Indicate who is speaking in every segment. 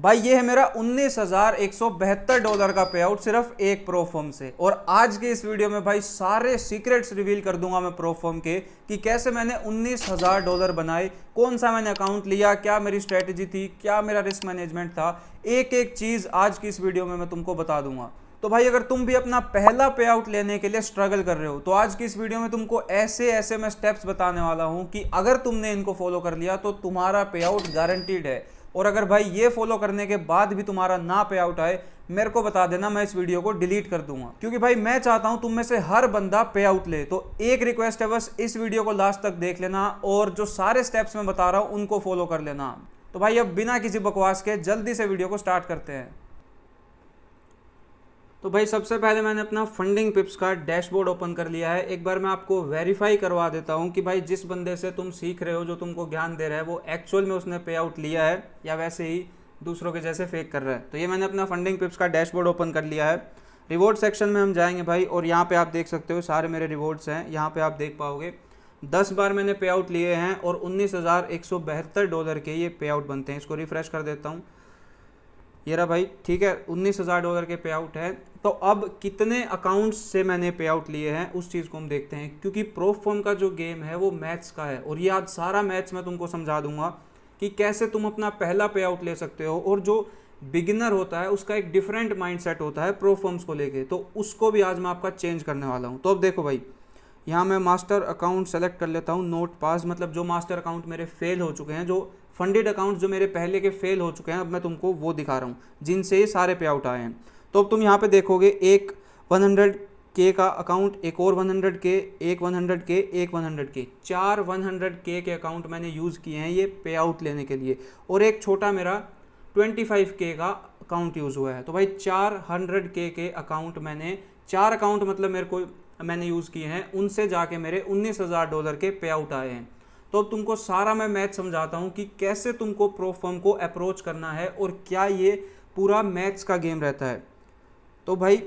Speaker 1: भाई ये है मेरा $19,172 का पे आउट सिर्फ एक प्रो फर्म से। और आज के इस वीडियो में भाई सारे सीक्रेट्स रिवील कर दूंगा मैं प्रो फर्म के, कि कैसे मैंने $19,000 बनाए, कौन सा मैंने अकाउंट लिया, क्या मेरी स्ट्रेटेजी थी, क्या मेरा रिस्क मैनेजमेंट था। एक एक चीज आज की इस वीडियो में मैं तुमको बता दूंगा। तो भाई अगर तुम भी अपना पहला पे आउट लेने के लिए स्ट्रगल कर रहे हो तो आज की इस वीडियो में तुमको ऐसे ऐसे मैं स्टेप्स बताने वाला हूं कि अगर तुमने इनको फॉलो कर लिया तो तुम्हारा पे आउट गारंटीड है। और अगर भाई ये फॉलो करने के बाद भी तुम्हारा ना पे आउट आए, मेरे को बता देना, मैं इस वीडियो को डिलीट कर दूंगा। क्योंकि भाई मैं चाहता हूं तुम में से हर बंदा पे आउट ले। तो एक रिक्वेस्ट है, बस इस वीडियो को लास्ट तक देख लेना और जो सारे स्टेप्स मैं बता रहा हूं उनको फॉलो कर लेना। तो भाई अब बिना किसी बकवास के जल्दी से वीडियो को स्टार्ट करते हैं। तो भाई सबसे पहले मैंने अपना फंडिंग पिप्स का डैशबोर्ड ओपन कर लिया है। एक बार मैं आपको वेरीफाई करवा देता हूं कि भाई जिस बंदे से तुम सीख रहे हो, जो तुमको ज्ञान दे रहा है, वो एक्चुअल में उसने पे आउट लिया है या वैसे ही दूसरों के जैसे फेक कर रहा है। तो ये मैंने अपना फंडिंग पिप्स का डैशबोर्ड ओपन कर लिया है। रिवॉर्ड सेक्शन में हम जाएंगे भाई, और यहाँ पे आप देख सकते हो सारे मेरे रिवॉर्ड्स हैं। यहाँ पे आप देख पाओगे 10 बार मैंने पे आउट लिए हैं और $19,172 के ये पे आउट बनते हैं। इसको रिफ्रेश कर देता हूँ, ये रहा भाई, ठीक है, $19,000 के पे आउट है। तो अब कितने अकाउंट्स से मैंने पे आउट लिए हैं उस चीज़ को हम देखते हैं, क्योंकि प्रो फर्म का जो गेम है वो मैथ्स का है। और ये आज सारा मैथ्स मैं तुमको समझा दूंगा कि कैसे तुम अपना पहला पे आउट ले सकते हो। और जो बिगिनर होता है उसका एक डिफरेंट माइंडसेट होता है प्रो फर्म्स को लेके, तो उसको भी आज मैं आपका चेंज करने वाला हूँ। तो अब देखो भाई, यहाँ मैं मास्टर अकाउंट सेलेक्ट कर लेता हूँ, नोट पास, मतलब जो मास्टर अकाउंट मेरे फेल हो चुके हैं, जो फंडेड अकाउंट जो मेरे पहले के फेल हो चुके हैं, अब मैं तुमको वो दिखा रहा हूँ जिनसे ये सारे पे आउट आए हैं। तो अब तुम यहाँ पे देखोगे एक 100K का अकाउंट, एक और 100K, एक 100K, एक 100K, 4 100K के अकाउंट मैंने यूज़ किए हैं ये पे आउट लेने के लिए। और एक छोटा मेरा 25K का अकाउंट यूज़ हुआ है। तो भाई 400K के अकाउंट मैंने, 4 अकाउंट मतलब मेरे को मैंने यूज़ किए हैं, उनसे जाके मेरे $19,000 के पे आउट आए हैं। तो अब तुमको सारा मैं मैथ समझाता हूँ कि कैसे तुमको प्रो फर्म को अप्रोच करना है और क्या ये पूरा मैथ्स का गेम रहता है। तो भाई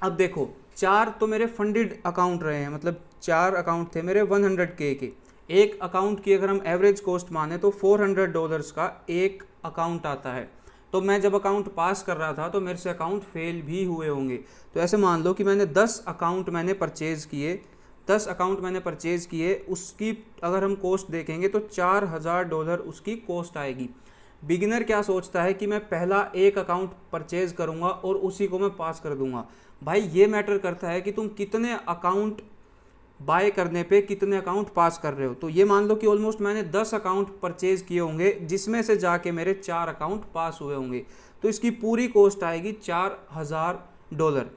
Speaker 1: अब देखो, 4 तो मेरे फंडेड अकाउंट रहे हैं, मतलब 4 अकाउंट थे मेरे 100K के। एक अकाउंट की अगर हम एवरेज कॉस्ट माने तो $400 का एक अकाउंट आता है। तो मैं जब अकाउंट पास कर रहा था तो मेरे से अकाउंट फेल भी हुए होंगे। तो ऐसे मान लो कि मैंने 10 अकाउंट मैंने परचेज़ किए, 10 अकाउंट मैंने परचेज़ किए, उसकी अगर हम कॉस्ट देखेंगे तो $4,000 उसकी कॉस्ट आएगी। बिगिनर क्या सोचता है कि मैं पहला एक अकाउंट परचेज़ करूंगा और उसी को मैं पास कर दूंगा। भाई ये मैटर करता है कि तुम कितने अकाउंट बाय करने पे कितने अकाउंट पास कर रहे हो। तो ये मान लो कि ऑलमोस्ट मैंने 10 अकाउंट परचेज़ किए होंगे, जिसमें से जाके मेरे 4 अकाउंट पास हुए होंगे। तो इसकी पूरी कॉस्ट आएगी $4,000।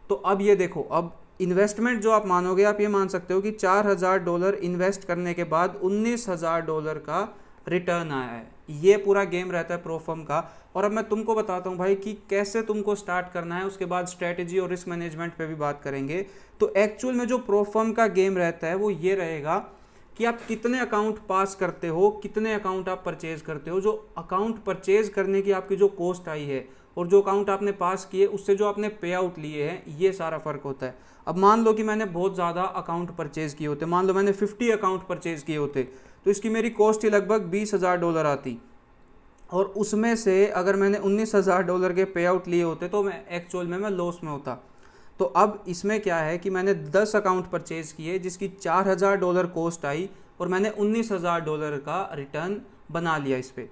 Speaker 1: तो अब ये देखो, अब इन्वेस्टमेंट जो आप मानोगे, आप ये मान सकते हो कि $4,000 इन्वेस्ट करने के बाद $19,000 का रिटर्न आया है। ये पूरा गेम रहता है प्रो फर्म का। और अब मैं तुमको बताता हूँ भाई कि कैसे तुमको स्टार्ट करना है, उसके बाद स्ट्रेटेजी और रिस्क मैनेजमेंट पे भी बात करेंगे। तो एक्चुअल में जो प्रो फर्म का गेम रहता है वो ये रहेगा कि आप कितने अकाउंट पास करते हो, कितने अकाउंट आप परचेज करते हो। जो अकाउंट परचेज करने की आपकी जो कॉस्ट आई है और जो अकाउंट आपने पास किए उससे जो आपने पे आउट लिए हैं, ये सारा फ़र्क होता है। अब मान लो कि मैंने बहुत ज़्यादा अकाउंट परचेज़ किए होते, मान लो मैंने 50 अकाउंट परचेज़ किए होते, तो इसकी मेरी कॉस्ट ही लगभग $20,000 आती। और उसमें से अगर मैंने $19,000 के पे आउट लिए होते तो मैं एक्चुअल में मैं लॉस में होता। तो अब इसमें क्या है कि मैंने 10 अकाउंट परचेज़ किए जिसकी $4,000 कॉस्ट आई और मैंने $19,000 का रिटर्न बना लिया इस पर।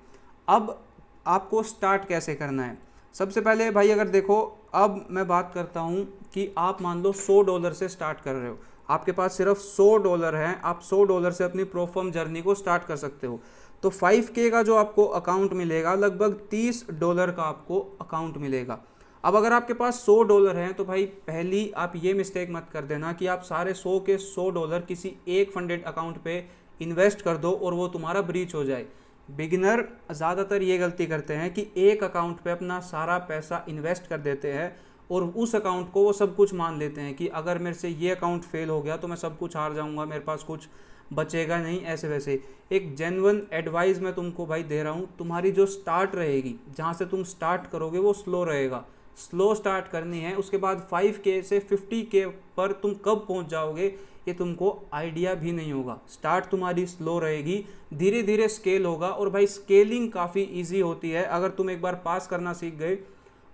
Speaker 1: अब आपको स्टार्ट कैसे करना है, सबसे पहले भाई अगर देखो, अब मैं बात करता हूँ कि आप मान लो $100 से स्टार्ट कर रहे हो, आपके पास सिर्फ $100 हैं, आप $100 से अपनी प्रो फर्म जर्नी को स्टार्ट कर सकते हो। तो 5K का जो आपको अकाउंट मिलेगा, लगभग $30 का आपको अकाउंट मिलेगा। अब अगर आपके पास $100 हैं तो भाई पहली आप ये मिस्टेक मत कर देना कि आप सारे 100 के $100 किसी एक फंडेड अकाउंट पे इन्वेस्ट कर दो और वो तुम्हारा ब्रीच हो जाए। बिगिनर ज़्यादातर ये गलती करते हैं कि एक अकाउंट पे अपना सारा पैसा इन्वेस्ट कर देते हैं और उस अकाउंट को वो सब कुछ मान लेते हैं कि अगर मेरे से ये अकाउंट फेल हो गया तो मैं सब कुछ हार जाऊंगा, मेरे पास कुछ बचेगा नहीं, ऐसे वैसे। एक जेन्युइन एडवाइस मैं तुमको भाई दे रहा हूँ, तुम्हारी जो स्टार्ट रहेगी, जहाँ से तुम स्टार्ट करोगे वो स्लो रहेगा, स्लो स्टार्ट करनी है। उसके बाद 5K से 50K पर तुम कब पहुँच जाओगे कि तुमको आइडिया भी नहीं होगा। स्टार्ट तुम्हारी स्लो रहेगी, धीरे धीरे स्केल होगा, और भाई स्केलिंग काफ़ी ईजी होती है। अगर तुम एक बार पास करना सीख गए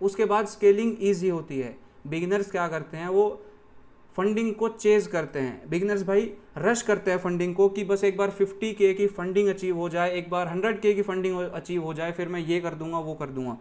Speaker 1: उसके बाद स्केलिंग ईजी होती है। बिगिनर्स क्या करते हैं, वो फंडिंग को चेज करते हैं। बिगिनर्स भाई रश करते हैं फंडिंग को कि बस एक बार 50K की फंडिंग अचीव हो जाए, एक बार 100K की फंडिंग अचीव हो जाए, फिर मैं ये कर दूंगा वो कर दूंगा।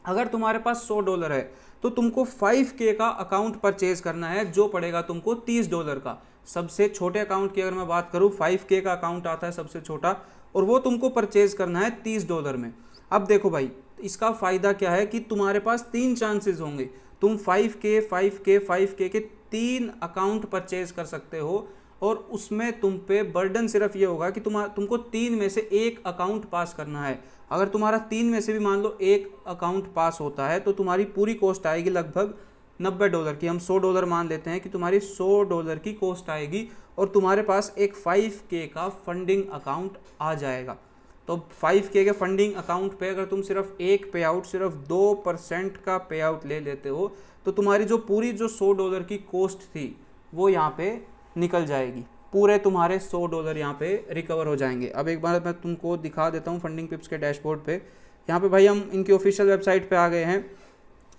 Speaker 1: अगर तुम्हारे पास $100 है तो तुमको 5K का अकाउंट परचेज करना है, जो पड़ेगा तुमको $30 का। सबसे छोटे अकाउंट की अगर मैं बात करूँ, 5K का अकाउंट आता है सबसे छोटा, और वो तुमको परचेज करना है $30 में। अब देखो भाई, इसका फ़ायदा क्या है कि तुम्हारे पास 3 चांसेस होंगे। तुम 5K 5K 5K के 3 अकाउंट परचेज कर सकते हो, और उसमें तुम पे बर्डन सिर्फ ये होगा कि तुमको 3 में से एक अकाउंट पास करना है। अगर तुम्हारा 3 में से भी मान लो एक अकाउंट पास होता है तो तुम्हारी पूरी कॉस्ट आएगी लगभग $90 की। हम $100 मान लेते हैं कि तुम्हारी $100 की कॉस्ट आएगी, और तुम्हारे पास एक 5K का फंडिंग अकाउंट आ जाएगा। तो 5K के फंडिंग अकाउंट पे अगर तुम सिर्फ एक पे आउट, सिर्फ 2% का पे आउट ले लेते हो, तो तुम्हारी जो पूरी जो $100 की कॉस्ट थी वो यहाँ पे निकल जाएगी। पूरे तुम्हारे $100 यहाँ पे रिकवर हो जाएंगे। अब एक बार मैं तुमको दिखा देता हूँ फंडिंग पिप्स के डैशबोर्ड पे। यहाँ पे भाई हम इनकी ऑफिशियल वेबसाइट पे आ गए हैं।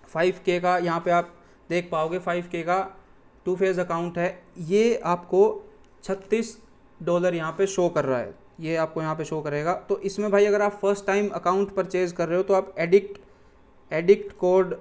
Speaker 1: 5K का यहाँ पे आप देख पाओगे, 5K का 2 फेज़ अकाउंट है। ये आपको $36 यहाँ पे शो कर रहा है, ये आपको यहाँ पे शो करेगा। तो इसमें भाई अगर आप फर्स्ट टाइम अकाउंट परचेज कर रहे हो तो आप एडिक्ट कोड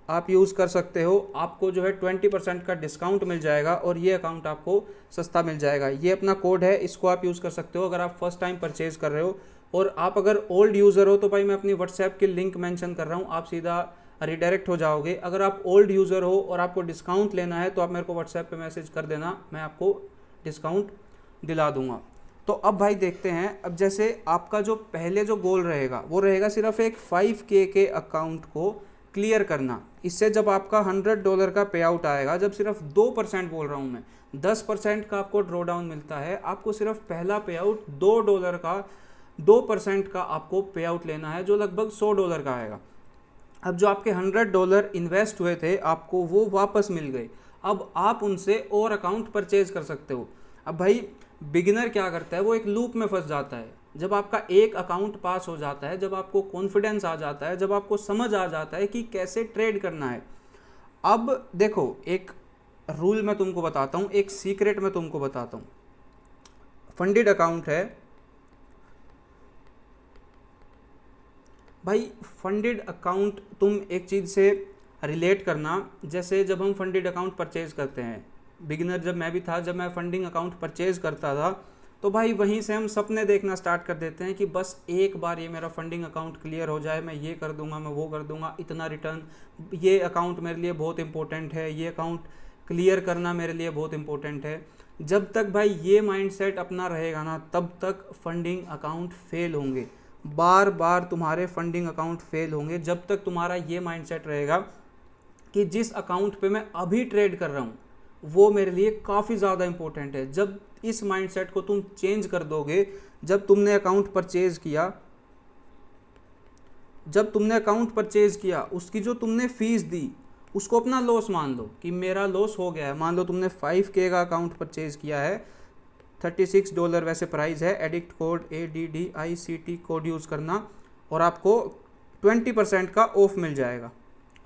Speaker 1: आप यूज़ कर सकते हो। आपको जो है 20% का डिस्काउंट मिल जाएगा, और ये अकाउंट आपको सस्ता मिल जाएगा। ये अपना कोड है, इसको आप यूज़ कर सकते हो अगर आप फर्स्ट टाइम परचेज कर रहे हो। और आप अगर ओल्ड यूज़र हो तो भाई मैं अपनी व्हाट्सएप की लिंक मेंशन कर रहा हूँ, आप सीधा रिडायरेक्ट हो जाओगे। अगर आप ओल्ड यूज़र हो और आपको डिस्काउंट लेना है तो आप मेरे को व्हाट्सएप पे मैसेज कर देना, मैं आपको डिस्काउंट दिला दूंगा। तो अब भाई देखते हैं, अब जैसे आपका जो पहले जो गोल रहेगा वो रहेगा सिर्फ एक 5K के अकाउंट को क्लियर करना। इससे जब आपका $100 का पे आउट आएगा, जब सिर्फ 2% बोल रहा हूँ मैं, 10% का आपको ड्रॉ डाउन मिलता है, आपको सिर्फ पहला पे आउट $2 का 2% का आपको पे आउट लेना है, जो लगभग $100 का आएगा। अब जो आपके $100 इन्वेस्ट हुए थे आपको वो वापस मिल गए। अब आप उनसे और अकाउंट परचेज कर सकते हो। अब भाई बिगिनर क्या करता है, वो एक लूप में फंस जाता है। जब आपका एक अकाउंट पास हो जाता है, जब आपको कॉन्फिडेंस आ जाता है, जब आपको समझ आ जाता है कि कैसे ट्रेड करना है। अब देखो, एक रूल मैं तुमको बताता हूँ, एक सीक्रेट मैं तुमको बताता हूँ। फंडेड अकाउंट है भाई, फंडेड अकाउंट तुम एक चीज़ से रिलेट करना। जैसे जब हम फंडेड अकाउंट परचेज करते हैं, बिगिनर जब मैं भी था, जब मैं फंडिंग अकाउंट परचेज करता था, तो भाई वहीं से हम सपने देखना स्टार्ट कर देते हैं कि बस एक बार ये मेरा फंडिंग अकाउंट क्लियर हो जाए, मैं ये कर दूंगा, मैं वो कर दूंगा, इतना रिटर्न, ये अकाउंट मेरे लिए बहुत इंपॉर्टेंट है, ये अकाउंट क्लियर करना मेरे लिए बहुत इंपॉर्टेंट है। जब तक भाई ये माइंडसेट अपना रहेगा ना, तब तक फंडिंग अकाउंट फेल होंगे। बार बार तुम्हारे फंडिंग अकाउंट फेल होंगे जब तक तुम्हारा ये माइंडसेट रहेगा कि जिस अकाउंट पे मैं अभी ट्रेड कर रहा हूँ वो मेरे लिए काफ़ी ज़्यादा इंपॉर्टेंट है। जब इस माइंडसेट को तुम चेंज कर दोगे, जब तुमने अकाउंट परचेज किया, उसकी जो तुमने फीस दी उसको अपना लॉस मान लो कि मेरा लॉस हो गया है। मान लो तुमने 5K का अकाउंट परचेज किया है, $36 वैसे प्राइस है। Addict code ADDICT code use करना और आपको 20% का ऑफ मिल जाएगा।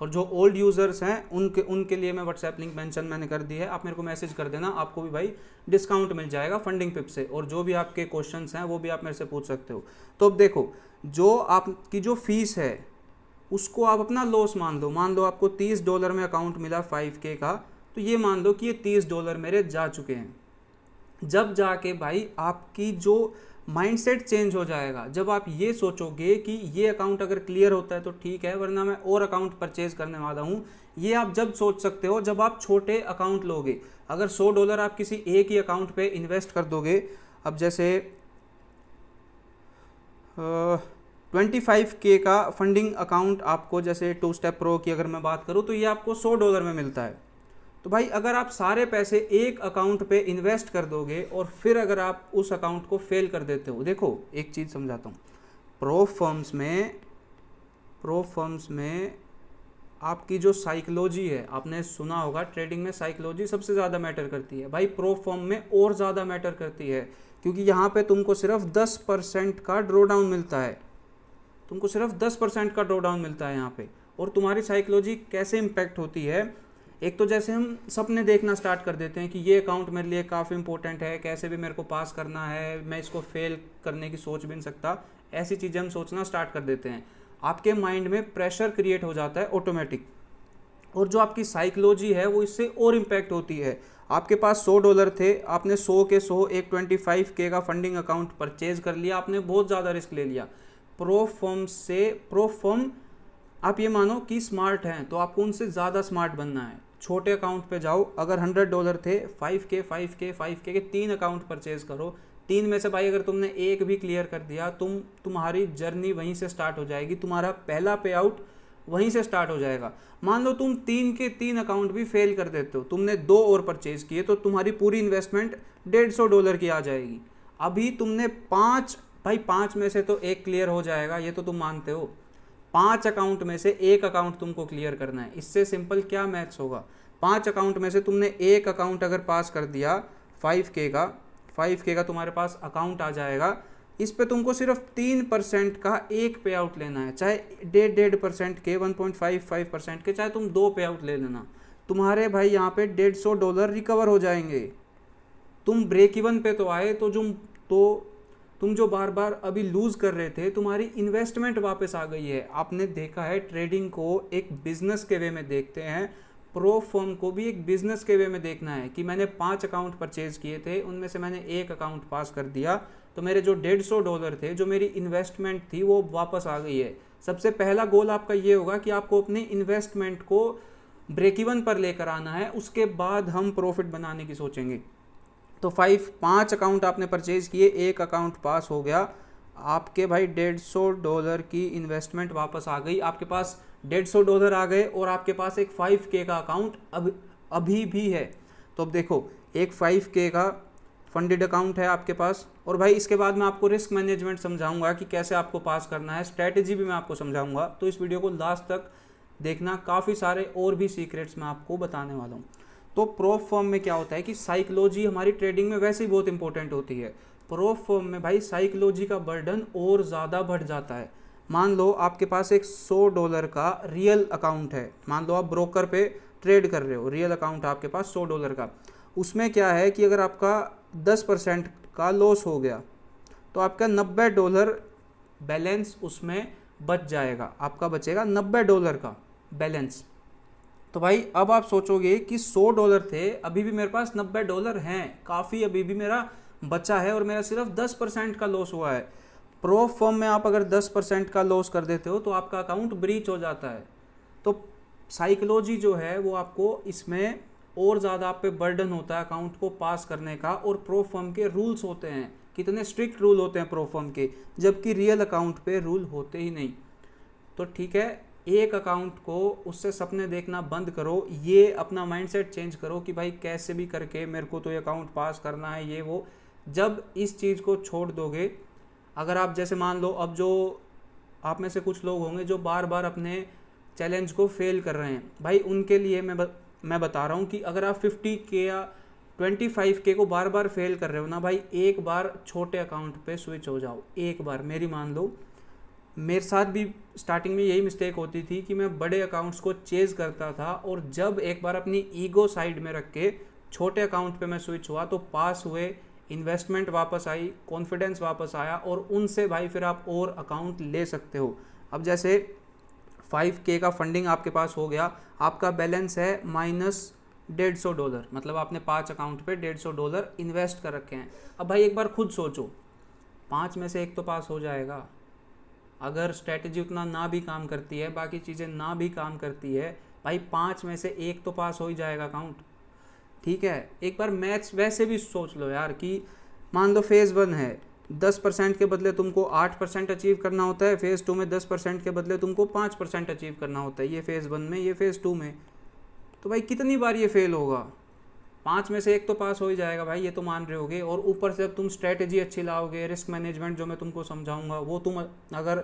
Speaker 1: और जो ओल्ड यूज़र्स हैं उनके लिए मैं व्हाट्सएप लिंक मेंशन मैंने कर दी है, आप मेरे को मैसेज कर देना, आपको भी भाई डिस्काउंट मिल जाएगा फंडिंग पिप से। और जो भी आपके क्वेश्चंस हैं वो भी आप मेरे से पूछ सकते हो। तो अब देखो, जो आपकी जो फीस है उसको आप अपना लॉस मान लो आपको $30 में अकाउंट मिला 5K का, तो ये मान लो कि ये $30 मेरे जा चुके हैं। जब जाके भाई आपकी जो माइंडसेट चेंज हो जाएगा, जब आप ये सोचोगे कि ये अकाउंट अगर क्लियर होता है तो ठीक है, वरना मैं और अकाउंट परचेज करने वाला हूँ, ये आप जब सोच सकते हो जब आप छोटे अकाउंट लोगे। अगर $100 आप किसी एक ही अकाउंट पे इन्वेस्ट कर दोगे, अब जैसे 25K का फंडिंग अकाउंट आपको, जैसे 2 स्टेप प्रो की अगर मैं बात करूँ, तो ये आपको $100 में मिलता है। तो भाई अगर आप सारे पैसे एक अकाउंट पे इन्वेस्ट कर दोगे और फिर अगर आप उस अकाउंट को फेल कर देते हो, देखो एक चीज़ समझाता हूँ। प्रो फर्म्स में आपकी जो साइकोलॉजी है, आपने सुना होगा ट्रेडिंग में साइकोलॉजी सबसे ज़्यादा मैटर करती है भाई, प्रो फॉर्म में और ज़्यादा मैटर करती है, क्योंकि यहाँ पे तुमको सिर्फ 10% का ड्रॉ डाउन मिलता है, तुमको सिर्फ 10% का ड्रॉ डाउन मिलता है यहाँ पे। और तुम्हारी साइकोलॉजी कैसे इम्पैक्ट होती है, एक तो जैसे हम सपने देखना स्टार्ट कर देते हैं कि ये अकाउंट मेरे लिए काफ़ी इंपॉर्टेंट है, कैसे भी मेरे को पास करना है, मैं इसको फेल करने की सोच भी नहीं सकता, ऐसी चीज़ें हम सोचना स्टार्ट कर देते हैं। आपके माइंड में प्रेशर क्रिएट हो जाता है ऑटोमेटिक, और जो आपकी साइकोलॉजी है वो इससे और इम्पैक्ट होती है। आपके पास $100 थे, आपने 100 के 100 एक 25K का फंडिंग अकाउंट परचेज कर लिया, आपने बहुत ज़्यादा रिस्क ले लिया। प्रो फर्म आप ये मानो कि स्मार्ट हैं, तो आपको उनसे ज़्यादा स्मार्ट बनना है। छोटे अकाउंट पे जाओ, अगर $100 थे, 5K के 3 अकाउंट परचेज करो, 3 में से भाई अगर तुमने एक भी क्लियर कर दिया, तुम्हारी जर्नी वहीं से स्टार्ट हो जाएगी, तुम्हारा पहला पे आउट वहीं से स्टार्ट हो जाएगा। मान लो तुम 3 के 3 अकाउंट भी फेल कर देते हो, तुमने 2 और परचेज किए, तो तुम्हारी पूरी इन्वेस्टमेंट $150 की आ जाएगी। अभी तुमने 5 में से तो एक क्लियर हो जाएगा, ये तो तुम मानते हो। 5 अकाउंट में से एक अकाउंट तुमको क्लियर करना है, इससे सिंपल क्या मैथ्स होगा। 5 अकाउंट में से तुमने एक अकाउंट अगर पास कर दिया 5K का तुम्हारे पास अकाउंट आ जाएगा, इस पे तुमको सिर्फ 3% का एक पे आउट लेना है, चाहे 1.5% के, 1.55% के, चाहे तुम 2 पे आउट ले लेना, तुम्हारे भाई यहाँ पे $150 रिकवर हो जाएंगे। तुम ब्रेक इवन पे तो आए, तुम जो बार बार अभी लूज कर रहे थे, तुम्हारी इन्वेस्टमेंट वापस आ गई है। आपने देखा है ट्रेडिंग को एक बिजनेस के वे में देखते हैं, प्रो फर्म को भी एक बिजनेस के वे में देखना है कि मैंने 5 अकाउंट परचेज किए थे, उनमें से मैंने एक अकाउंट पास कर दिया, तो मेरे जो $150 थे, जो मेरी इन्वेस्टमेंट थी, वो वापस आ गई है। सबसे पहला गोल आपका ये होगा कि आपको अपनी इन्वेस्टमेंट को ब्रेक इवन पर लेकर आना है, उसके बाद हम प्रॉफिट बनाने की सोचेंगे। तो 5 अकाउंट आपने परचेज किए, एक अकाउंट पास हो गया, आपके भाई $150 की इन्वेस्टमेंट वापस आ गई, आपके पास $150 आ गए, और आपके पास एक 5K का अकाउंट अभी भी है। तो अब देखो, एक 5K का फंडेड अकाउंट है आपके पास, और भाई इसके बाद मैं आपको रिस्क मैनेजमेंट समझाऊंगा कि कैसे आपको पास करना है, स्ट्रैटेजी भी मैं आपको समझाऊंगा। तो इस वीडियो को लास्ट तक देखना, काफ़ी सारे और भी सीक्रेट्स मैं आपको बताने वाला हूँ। तो प्रो फर्म में क्या होता है कि साइकोलॉजी हमारी ट्रेडिंग में वैसे ही बहुत इंपॉर्टेंट होती है। प्रो फर्म में भाई साइकोलॉजी का बर्डन और ज़्यादा बढ़ जाता है। मान लो आपके पास एक $100 का रियल अकाउंट है, मान लो आप ब्रोकर पे ट्रेड कर रहे हो, रियल अकाउंट आपके पास $100 का, उसमें क्या है कि अगर आपका 10% का लॉस हो गया, तो आपका $90 बैलेंस उसमें बच जाएगा, आपका बचेगा $90 का बैलेंस। तो भाई अब आप सोचोगे कि $100 थे, अभी भी मेरे पास $90 हैं, काफ़ी अभी भी मेरा बचा है, और मेरा सिर्फ 10% का लॉस हुआ है। प्रो फर्म में आप अगर 10% का लॉस कर देते हो तो आपका अकाउंट ब्रीच हो जाता है। तो साइकोलॉजी जो है वो आपको इसमें और ज़्यादा आप पे बर्डन होता है अकाउंट को पास करने का, और प्रो फर्म के रूल्स होते हैं, कितने स्ट्रिक्ट रूल होते हैं प्रो फर्म के, जबकि रियल अकाउंट पे रूल होते ही नहीं। तो ठीक है, एक अकाउंट को उससे सपने देखना बंद करो, ये अपना माइंडसेट चेंज करो कि भाई कैसे भी करके मेरे को तो ये अकाउंट पास करना है, ये वो। जब इस चीज़ को छोड़ दोगे, अगर आप जैसे मान लो, अब जो आप में से कुछ लोग होंगे जो बार बार अपने चैलेंज को फेल कर रहे हैं, भाई उनके लिए मैं बता रहा हूँ कि अगर आप 50K या 25K को बार बार फेल कर रहे हो ना भाई, एक बार छोटे अकाउंट पे स्विच हो जाओ, एक बार। मेरी मान लो, मेरे साथ भी स्टार्टिंग में यही मिस्टेक होती थी कि मैं बड़े अकाउंट्स को चेज करता था, और जब एक बार अपनी ईगो साइड में रख के छोटे अकाउंट पे मैं स्विच हुआ तो पास हुए, इन्वेस्टमेंट वापस आई, कॉन्फिडेंस वापस आया, और उनसे भाई फिर आप और अकाउंट ले सकते हो। अब जैसे 5K का फंडिंग आपके पास हो गया, आपका बैलेंस है -$150, मतलब आपने 5 अकाउंट पे $150 इन्वेस्ट कर रखे हैं। अब भाई एक बार खुद सोचो, 5 में से एक तो पास हो जाएगा। अगर स्ट्रैटेजी उतना ना भी काम करती है, बाकी चीज़ें ना भी काम करती है, भाई 5 में से एक तो पास हो ही जाएगा अकाउंट। ठीक है, एक बार मैथ्स वैसे भी सोच लो यार कि मान लो फेज़ 1 है, 10% के बदले तुमको 8% अचीव करना होता है, फेज़ 2 में 10% के बदले तुमको 5% अचीव करना होता है, ये फेज़ 1 में, ये फेज़ 2 में। तो भाई कितनी बार ये फेल होगा? 5 में से एक तो पास हो ही जाएगा भाई, ये तो मान रहे होगे। और ऊपर से अब तुम स्ट्रैटेजी अच्छी लाओगे, रिस्क मैनेजमेंट जो मैं तुमको समझाऊंगा वो तुम अगर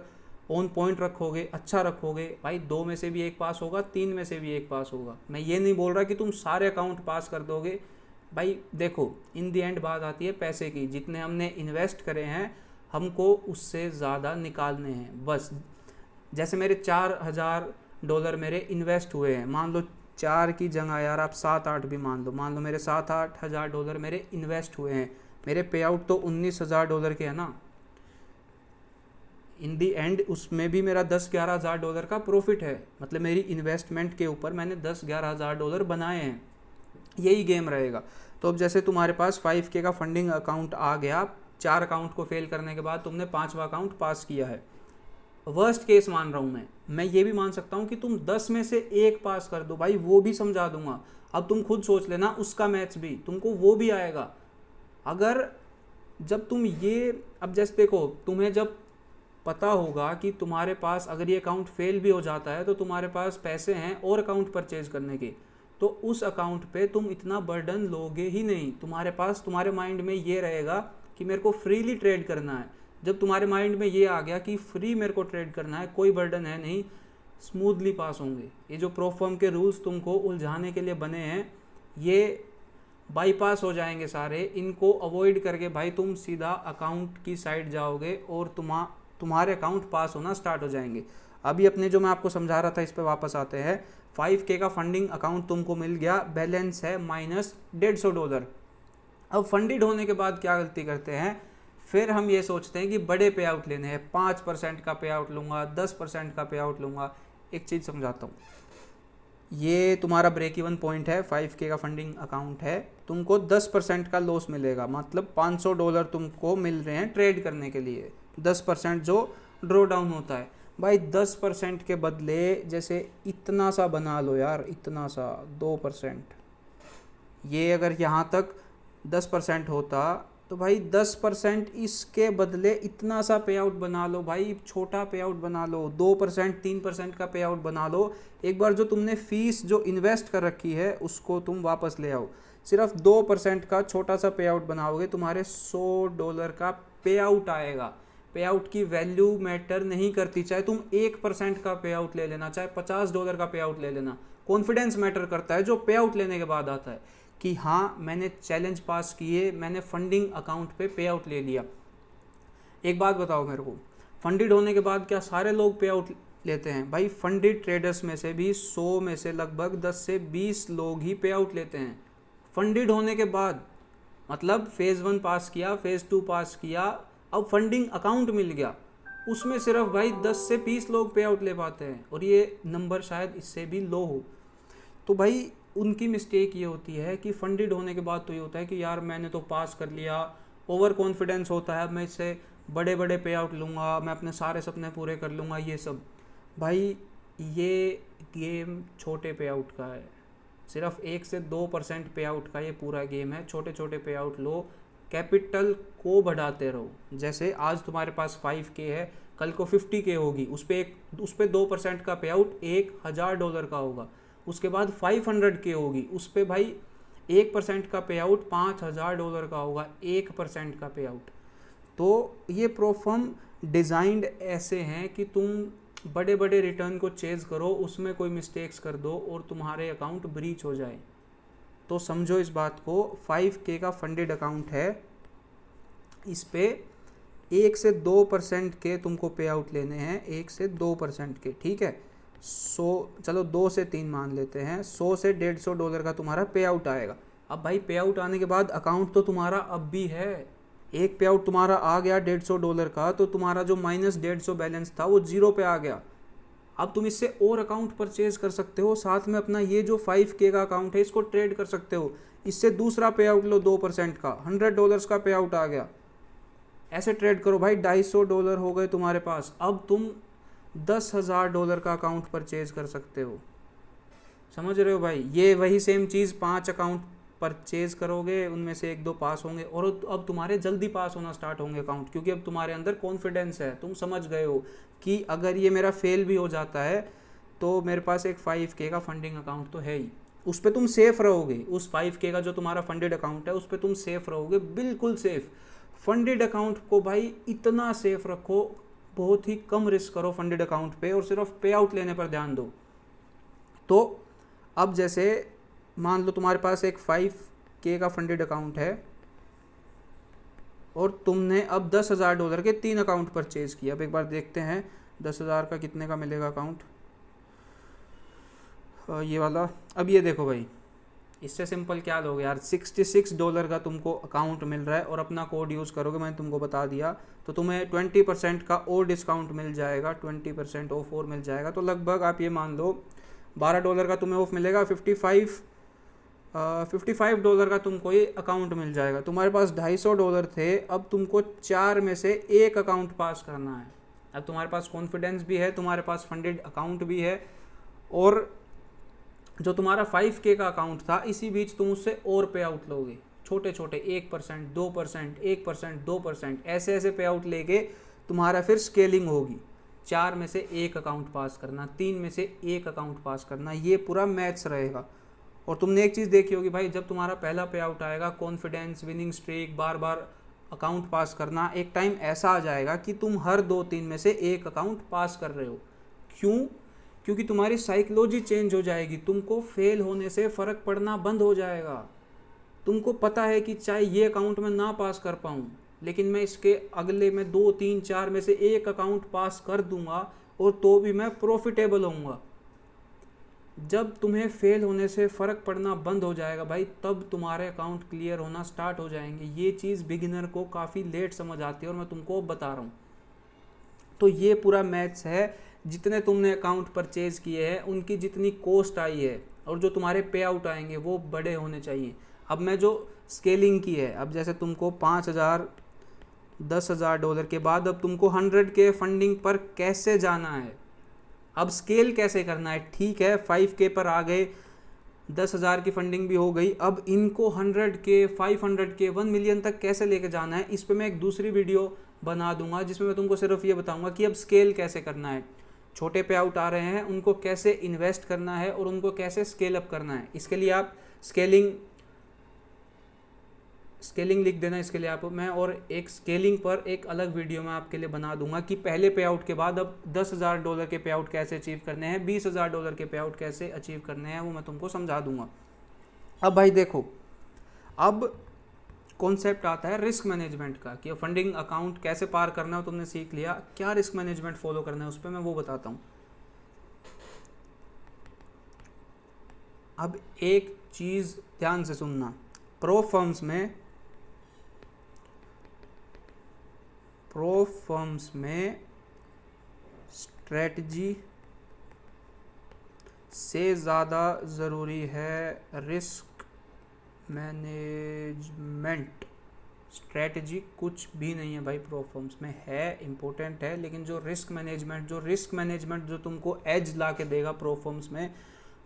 Speaker 1: ऑन पॉइंट रखोगे, अच्छा रखोगे, भाई 2 में से भी एक पास होगा, 3 में से भी एक पास होगा। मैं ये नहीं बोल रहा कि तुम सारे अकाउंट पास कर दोगे। भाई देखो, इन दी एंड बात आती है पैसे की, जितने हमने इन्वेस्ट करे हैं हमको उससे ज़्यादा निकालने हैं बस। जैसे मेरे $4000 मेरे इन्वेस्ट हुए हैं, मान लो 4 की जगह यार आप 7-8 भी मान लो मेरे $7-8 हज़ार मेरे इन्वेस्ट हुए हैं, मेरे पे आउट तो $19,000 के है ना। इन दी एंड उसमें भी मेरा $10-11 हज़ार का प्रॉफिट है, मतलब मेरी इन्वेस्टमेंट के ऊपर मैंने $10-11 हज़ार बनाए हैं। यही गेम रहेगा। तो अब जैसे तुम्हारे पास 5K का फंडिंग अकाउंट आ गया, 4 अकाउंट को फेल करने के बाद तुमने 5वां अकाउंट पास किया है। वर्स्ट केस मान रहा हूँ मैं ये भी मान सकता हूँ कि तुम 10 में से एक पास कर दो, भाई वो भी समझा दूंगा। अब तुम खुद सोच लेना, उसका मैथ्स भी तुमको वो भी आएगा। अगर जब तुम ये, अब जैसे देखो, तुम्हें जब पता होगा कि तुम्हारे पास अगर ये अकाउंट फेल भी हो जाता है तो तुम्हारे पास पैसे हैं और अकाउंट परचेज करने के, तो उस अकाउंट पे तुम इतना बर्डन लोगे ही नहीं। तुम्हारे पास, तुम्हारे माइंड में ये रहेगा कि मेरे को फ्रीली ट्रेड करना है। जब तुम्हारे माइंड में ये आ गया कि फ्री मेरे को ट्रेड करना है, कोई बर्डन है नहीं, स्मूथली पास होंगे। ये जो प्रोफर्म के रूल्स तुमको उलझाने के लिए बने हैं, ये बाईपास हो जाएंगे सारे। इनको अवॉइड करके भाई तुम सीधा अकाउंट की साइड जाओगे और तुम्हारे अकाउंट पास होना स्टार्ट हो जाएंगे। अभी अपने जो मैं आपको समझा रहा था इस पे वापस आते हैं। 5K का फंडिंग अकाउंट तुमको मिल गया, बैलेंस है -$150। अब फंडिड होने के बाद क्या गलती करते हैं, फिर हम ये सोचते हैं कि बड़े पे आउट लेने हैं, 5% का पे आउट लूँगा, 10% का पे आउट लूँगा। एक चीज़ समझाता हूँ, ये तुम्हारा ब्रेक इवन पॉइंट है, 5K का फंडिंग अकाउंट है, तुमको 10% का लॉस मिलेगा, मतलब $500 तुमको मिल रहे हैं ट्रेड करने के लिए। 10% जो ड्रॉ डाउन होता है, भाई 10% के बदले जैसे इतना सा बना लो यार, इतना सा 2%, ये अगर यहाँ तक 10% होता तो भाई 10% इसके बदले इतना सा पे आउट बना लो, भाई छोटा पे आउट बना लो, 2% 3% का पे आउट बना लो। एक बार जो तुमने फीस जो इन्वेस्ट कर रखी है उसको तुम वापस ले आओ, सिर्फ 2% का छोटा सा पे आउट बनाओगे, तुम्हारे $100 का पे आउट आएगा। पे आउट की वैल्यू मैटर नहीं करती, चाहे तुम 1% का पे आउट ले लेना, चाहे $50 का पे आउट ले लेना, कॉन्फिडेंस मैटर करता है जो पे आउट लेने के बाद आता है कि हाँ मैंने चैलेंज पास किए, मैंने फंडिंग अकाउंट पे आउट ले लिया। एक बात बताओ मेरे को, फंडिड होने के बाद क्या सारे लोग पे आउट लेते हैं? भाई फंडिड ट्रेडर्स में से भी 100 में से लगभग 10 से 20 लोग ही पे आउट लेते हैं फंडिड होने के बाद। मतलब फेज़ 1 पास किया, फेज़ 2 पास किया, अब फंडिंग अकाउंट मिल गया, उसमें सिर्फ भाई 10 से 20 लोग पे आउट ले पाते हैं, और ये नंबर शायद इससे भी लो हो। तो भाई उनकी मिस्टेक ये होती है कि फंडिड होने के बाद तो ये होता है कि यार मैंने तो पास कर लिया, ओवर कॉन्फिडेंस होता है, मैं इससे बड़े बड़े पे आउट लूँगा, मैं अपने सारे सपने पूरे कर लूँगा, ये सब। भाई ये गेम छोटे पे आउट का है, सिर्फ 1 से 2% पे आउट का ये पूरा गेम है। छोटे छोटे पे आउट लो, कैपिटल को बढ़ाते रहो। जैसे आज तुम्हारे पास 5K है, कल को 50K होगी, उस पर 2% का पे आउट $1000 का होगा, उसके बाद 500K होगी, उस पर भाई 1% का पे आउट $5000 का होगा, 1% का पे आउट। तो ये प्रोफर्म डिज़ाइंड ऐसे हैं कि तुम बड़े बड़े रिटर्न को चेज़ करो, उसमें कोई मिस्टेक्स कर दो और तुम्हारे अकाउंट ब्रीच हो जाए। तो समझो इस बात को, 5K का फंडेड अकाउंट है, इस पे 1 से 2% के तुमको पे आउट लेने हैं, 1 से 2% के, ठीक है। 100, चलो 2 से 3 मान लेते हैं, 100 से $150 का तुम्हारा पे आउट आएगा। अब भाई पे आउट आने के बाद अकाउंट तो तुम्हारा अब भी है, एक पे आउट तुम्हारा आ गया $150 का, तो तुम्हारा जो -150 बैलेंस था वो 0 पे आ गया। अब तुम इससे और अकाउंट परचेज कर सकते हो, साथ में अपना ये जो 5K का अकाउंट है इसको ट्रेड कर सकते हो, इससे दूसरा पे आउट लो 2% का, $100 का पे आउट आ गया, ऐसे ट्रेड करो भाई, $250 हो गए तुम्हारे पास। अब तुम $10,000 का अकाउंट परचेज कर सकते हो, समझ रहे हो भाई। ये वही सेम चीज़ 5 अकाउंट परचेज करोगे, उनमें से 1-2 पास होंगे, और अब तुम्हारे जल्दी पास होना स्टार्ट होंगे अकाउंट, क्योंकि अब तुम्हारे अंदर कॉन्फिडेंस है, तुम समझ गए हो कि अगर ये मेरा फेल भी हो जाता है तो मेरे पास एक 5K का फंडिंग अकाउंट तो है ही, उस पर तुम सेफ रहोगे। उस 5K का जो तुम्हारा फंडेड अकाउंट है उस पर तुम सेफ रहोगे, बिल्कुल सेफ। फंडेड अकाउंट को भाई इतना सेफ रखो, बहुत ही कम रिस्क करो फंडेड अकाउंट पे और सिर्फ पे आउट लेने पर ध्यान दो। तो अब जैसे मान लो तुम्हारे पास एक 5K का फंडेड अकाउंट है और तुमने अब $10,000 के 3 अकाउंट परचेज किया। अब एक बार देखते हैं 10,000 का कितने का मिलेगा अकाउंट, ये वाला। अब ये देखो भाई, इससे सिंपल क्या लोगे यार, $66 का तुमको अकाउंट मिल रहा है और अपना कोड यूज़ करोगे, मैंने तुमको बता दिया, तो तुम्हें 20% का और डिस्काउंट मिल जाएगा, 20% ऑफ और मिल जाएगा। तो लगभग आप ये मान लो $12 का तुम्हें ऑफ मिलेगा, $55 का तुमको ये अकाउंट मिल जाएगा। तुम्हारे पास $250 थे, अब तुमको 4 में से एक अकाउंट पास करना है। अब तुम्हारे पास कॉन्फिडेंस भी है, तुम्हारे पास फंडेड अकाउंट भी है, और जो तुम्हारा 5K का अकाउंट था इसी बीच तुम उससे और पे आउट लोगे, छोटे छोटे 1%, 2%, 1%, 2%, ऐसे ऐसे पे आउट लेके तुम्हारा फिर स्केलिंग होगी। 4 में से एक अकाउंट पास करना, 3 में से एक अकाउंट पास करना, ये पूरा मैथ्स रहेगा। और तुमने एक चीज़ देखी होगी भाई, जब तुम्हारा पहला पे आउट आएगा, कॉन्फिडेंस, विनिंग स्ट्रीक, बार बार अकाउंट पास करना, एक टाइम ऐसा आ जाएगा कि तुम हर 2-3 में से एक अकाउंट पास कर रहे हो। क्यों? क्योंकि तुम्हारी साइकोलॉजी चेंज हो जाएगी, तुमको फेल होने से फ़र्क पड़ना बंद हो जाएगा। तुमको पता है कि चाहे ये अकाउंट में ना पास कर पाऊँ, लेकिन मैं इसके अगले में 2, 3, 4 में से एक अकाउंट पास कर दूंगा और तो भी मैं प्रॉफिटेबल होऊंगा। जब तुम्हें फेल होने से फ़र्क पड़ना बंद हो जाएगा भाई, तब तुम्हारे अकाउंट क्लियर होना स्टार्ट हो जाएंगे। ये चीज़ बिगिनर को काफ़ी लेट समझ आती है और मैं तुमको बता रहा हूँ। तो ये पूरा मैथ्स है, जितने तुमने अकाउंट परचेज किए हैं उनकी जितनी कॉस्ट आई है और जो तुम्हारे पे आउट आएंगे वो बड़े होने चाहिए। अब मैं जो स्केलिंग की है, अब जैसे तुमको 5,000, $10,000 के बाद अब तुमको 100K फंडिंग पर कैसे जाना है, अब स्केल कैसे करना है। ठीक है, 5K पर आ गए, 10,000 की फंडिंग भी हो गई, अब इनको 100K, 500K, 1 मिलियन तक कैसे लेके जाना है, इस पे मैं एक दूसरी वीडियो बना दूंगा जिसमें मैं तुमको सिर्फ ये बताऊंगा कि अब स्केल कैसे करना है। छोटे पे आउट आ रहे हैं, उनको कैसे इन्वेस्ट करना है और उनको कैसे स्केल अप करना है। इसके लिए आप स्केलिंग लिख देना, इसके लिए आप मैं और एक स्केलिंग पर एक अलग वीडियो मैं आपके लिए बना दूंगा कि पहले पे आउट के बाद अब $10,000 के पे आउट कैसे अचीव करने हैं, $20,000 के पे आउट कैसे अचीव करने हैं, वो मैं तुमको समझा दूंगा। अब भाई देखो, अब कॉन्सेप्ट आता है रिस्क मैनेजमेंट का, कि फंडिंग अकाउंट कैसे पार करना है, तुमने सीख लिया, क्या रिस्क मैनेजमेंट फॉलो करना है उस पर मैं वो बताता हूँ। अब एक चीज़ ध्यान से सुनना, प्रो फर्म्स में स्ट्रेटजी से ज़्यादा ज़रूरी है रिस्क मैनेजमेंट। स्ट्रेटजी कुछ भी नहीं है भाई, प्रो फर्म्स में है, इम्पोर्टेंट है, लेकिन जो रिस्क मैनेजमेंट जो तुमको एज ला के देगा प्रो फर्म्स में,